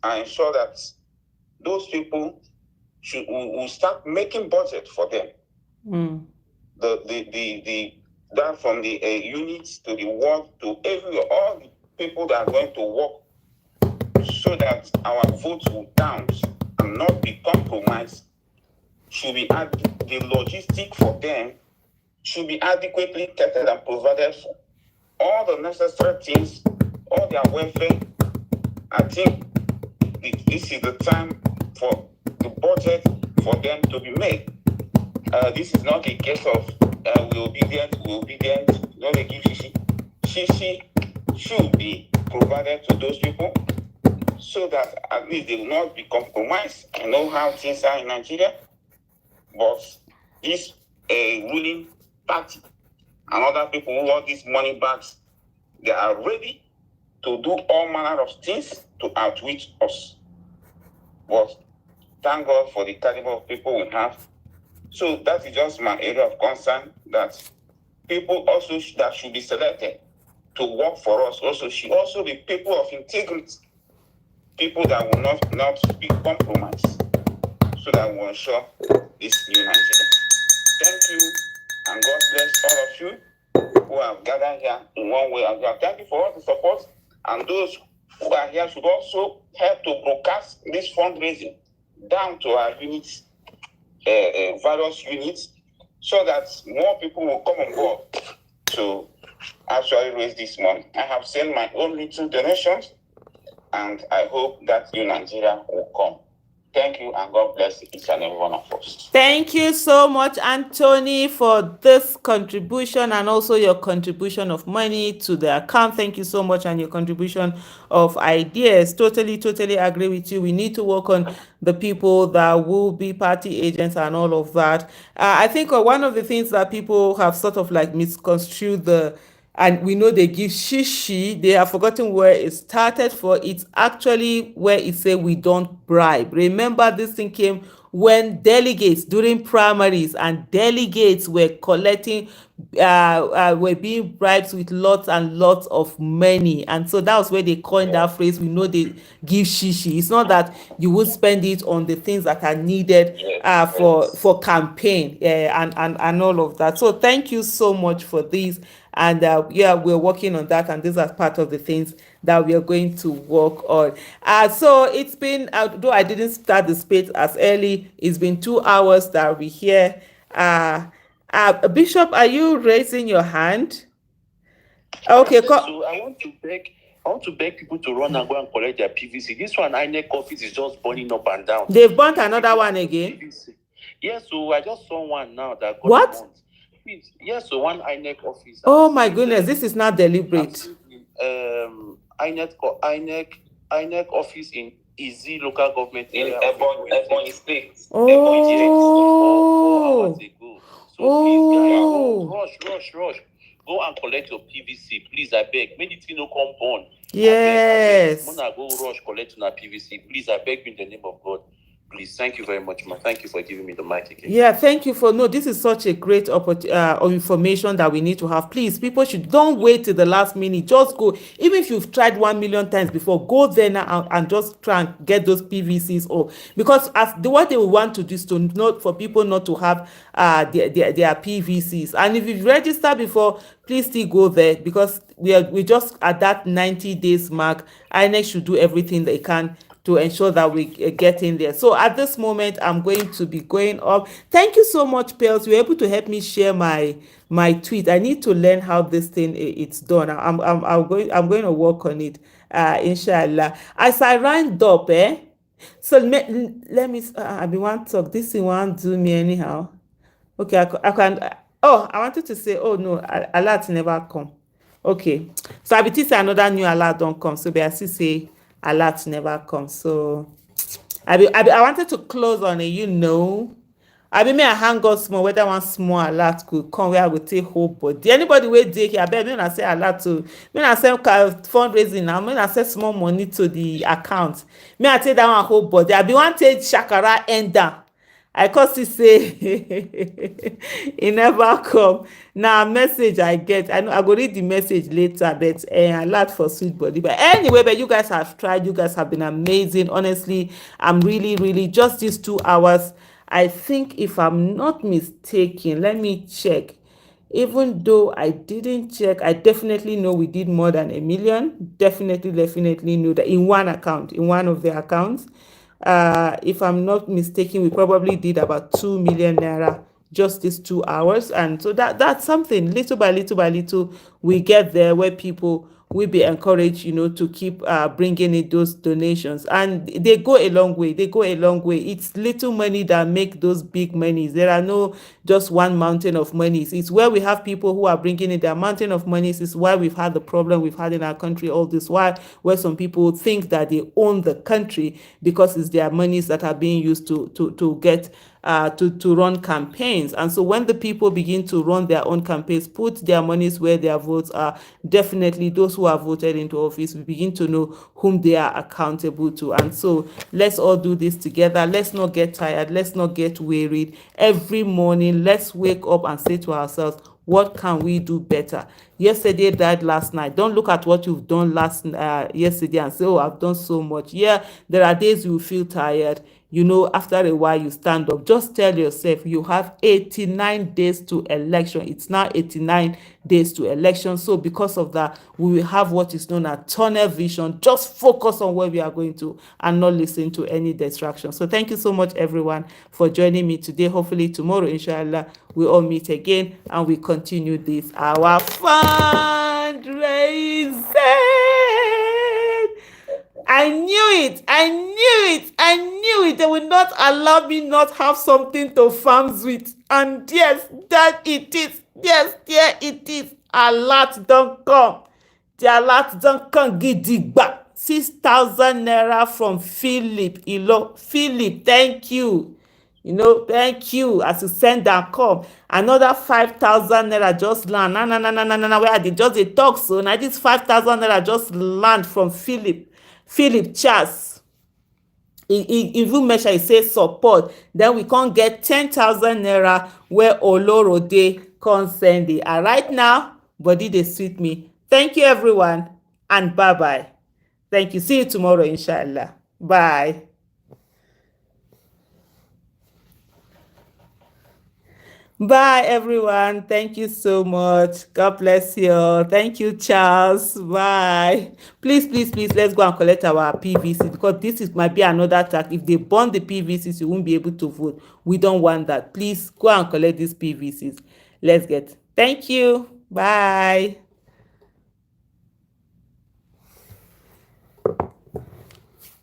I ensure that those people will start making budget for them. That from the units to the ward to all the people that are going to work, so that our votes will count and not be compromised, should be the logistic for them should be adequately catered and provided for. All the necessary things, all their welfare. I think this is the time for the budget for them to be made. This is not a case of we obedient, not a give shishi. Shishi should be provided to those people so that at least they will not be compromised. I know how things are in Nigeria, but this ruling party and other people who want these money bags, they are ready to do all manner of things to outwit us. But thank God for the caliber of people we have. So that is just my area of concern, that people also that should be selected to work for us also should also be people of integrity, people that will not be compromised, so that we will ensure this new Nigeria. Thank you, and God bless all of you who have gathered here in one way or another. Thank you for all the support, and those who are here should also help to broadcast this fundraising down to our units, various units, so that more people will come on board to actually raise this money. I have sent my own little donations, and I hope that new Nigeria will come. Thank you, and God bless each and every one of us. Thank you so much, Anthony, for this contribution and also your contribution of money to the account. Thank you so much, and your contribution of ideas. Totally agree with you. We need to work on the people that will be party agents and all of that. I think one of the things that people have sort of like misconstrued and we know they give shishi, they have forgotten where it started for. It's actually where it says we don't bribe. Remember, this thing came when delegates during primaries and delegates were collecting, were being bribed with lots and lots of money. And so that was where they coined that phrase, we know they give shishi. It's not that you would spend it on the things that are needed for campaign and all of that. So thank you so much for this. And yeah, we're working on that, and these are part of the things that we are going to work on. So it's been, though I didn't start the space as early, it's been 2 hours that we're here. Bishop, are you raising your hand? Okay, So I want to beg people to run and go and collect their PVC. This one, INEC office is just burning up and down. They've burnt another one again. PVC. Yes, so I just saw one now that got What? burnt. Please, yes, so one INEC office. Oh my goodness, this is not deliberate. INEC office in Easy local government In area. Ebonyi State. Oh. Ebonyi Four hours ago. So Oh. please, rush. Go and collect your PVC. Please, I beg. Make the thing no come burn. Yes. When I go rush collect your PVC, please, I beg you in the name of God. Please, thank you very much, ma. Thank you for giving me the mic again. Yeah, thank you for, no, this is such a great information that we need to have. Please, people don't wait till the last minute. Just go. Even if you've tried 1 million times before, go there now and just try and get those PVCs off. Because what they will want to do is to not, for people not to have their PVCs. And if you've registered before, please still go there, because we just at that 90 days mark. INEC should do everything they can to ensure that we get in there. So at this moment, I'm going to be going up. Thank you so much, Pels. You were able to help me share my tweet. I need to learn how this thing it's done. I'm going to work on it, inshallah. As I round up, so let me. I be one talk. This thing won't do me anyhow. Okay, I can. Oh, I wanted to say. Oh no, alert never come. Okay, so I be say another new alert don't come. So I still say alert never comes. So I wanted to close on it, I may I hang out small, whether one small alert could come where I would take hope. But anybody wait day here, I bet when I say alert to, when I say fundraising now, when I say small money to the account, may I take that one hope, but I be one take shakara ender. I cause it say it never come. Now message I get, I know I go read the message later, but alert for sweet body. But anyway, but you guys have tried, you guys have been amazing. Honestly, I'm really just these 2 hours. I think if I'm not mistaken, let me check. Even though I didn't check, I definitely know we did more than 1 million. Definitely know that in one account, in one of the accounts. If I'm not mistaken, we probably did about 2 million naira just these 2 hours. And so that's something. Little by little, we get there where people will be encouraged, to keep bringing in those donations. And they go a long way. It's little money that make those big monies. There are no just one mountain of monies. It's where we have people who are bringing in their mountain of monies. It's why we've had the problem we've had in our country all this while, where some people think that they own the country because it's their monies that are being used to get to run campaigns. And so when the people begin to run their own campaigns, put their monies where their votes are, definitely those who are voted into office, we begin to know whom they are accountable to. And so let's all do this together. Let's not get tired. Let's not get wearied. Every morning, let's wake up and say to ourselves, what can we do better? Yesterday died last night. Don't look at what you've done yesterday and say, oh, I've done so much. Yeah, there are days you feel tired. After a while you stand up. Just tell yourself you have 89 days to election. It's now 89 days to election. So because of that, we will have what is known as tunnel vision. Just focus on where we are going to and not listen to any distraction. So thank you so much, everyone, for joining me today. Hopefully tomorrow, inshallah, we all meet again and we continue this, our fundraising. I knew it. They will not allow me not have something to farm with. And yes, that it is. Yes, there it is. Alert don't come. The alert don't come. Gidigba. 6,000 naira from Philip. Philip, thank you. Thank you. As you send and come. Another 5,000 naira just land. No. Where they just they talk so. Now this 5,000 naira just land from Philip Charles. He even measure, he say support. Then we can't get 10,000 naira where Olorode can send it. And right now, body they sweet me. Thank you, everyone, and bye-bye. Thank you. See you tomorrow, inshallah. Bye. Bye, everyone. Thank you so much. God bless you all. Thank you, Charles. Bye. Please, please, please, let's go and collect our PVC, because might be another tax. If they burn the PVCs, you won't be able to vote. We don't want that. Please go and collect these PVCs. Let's get. Thank you. Bye.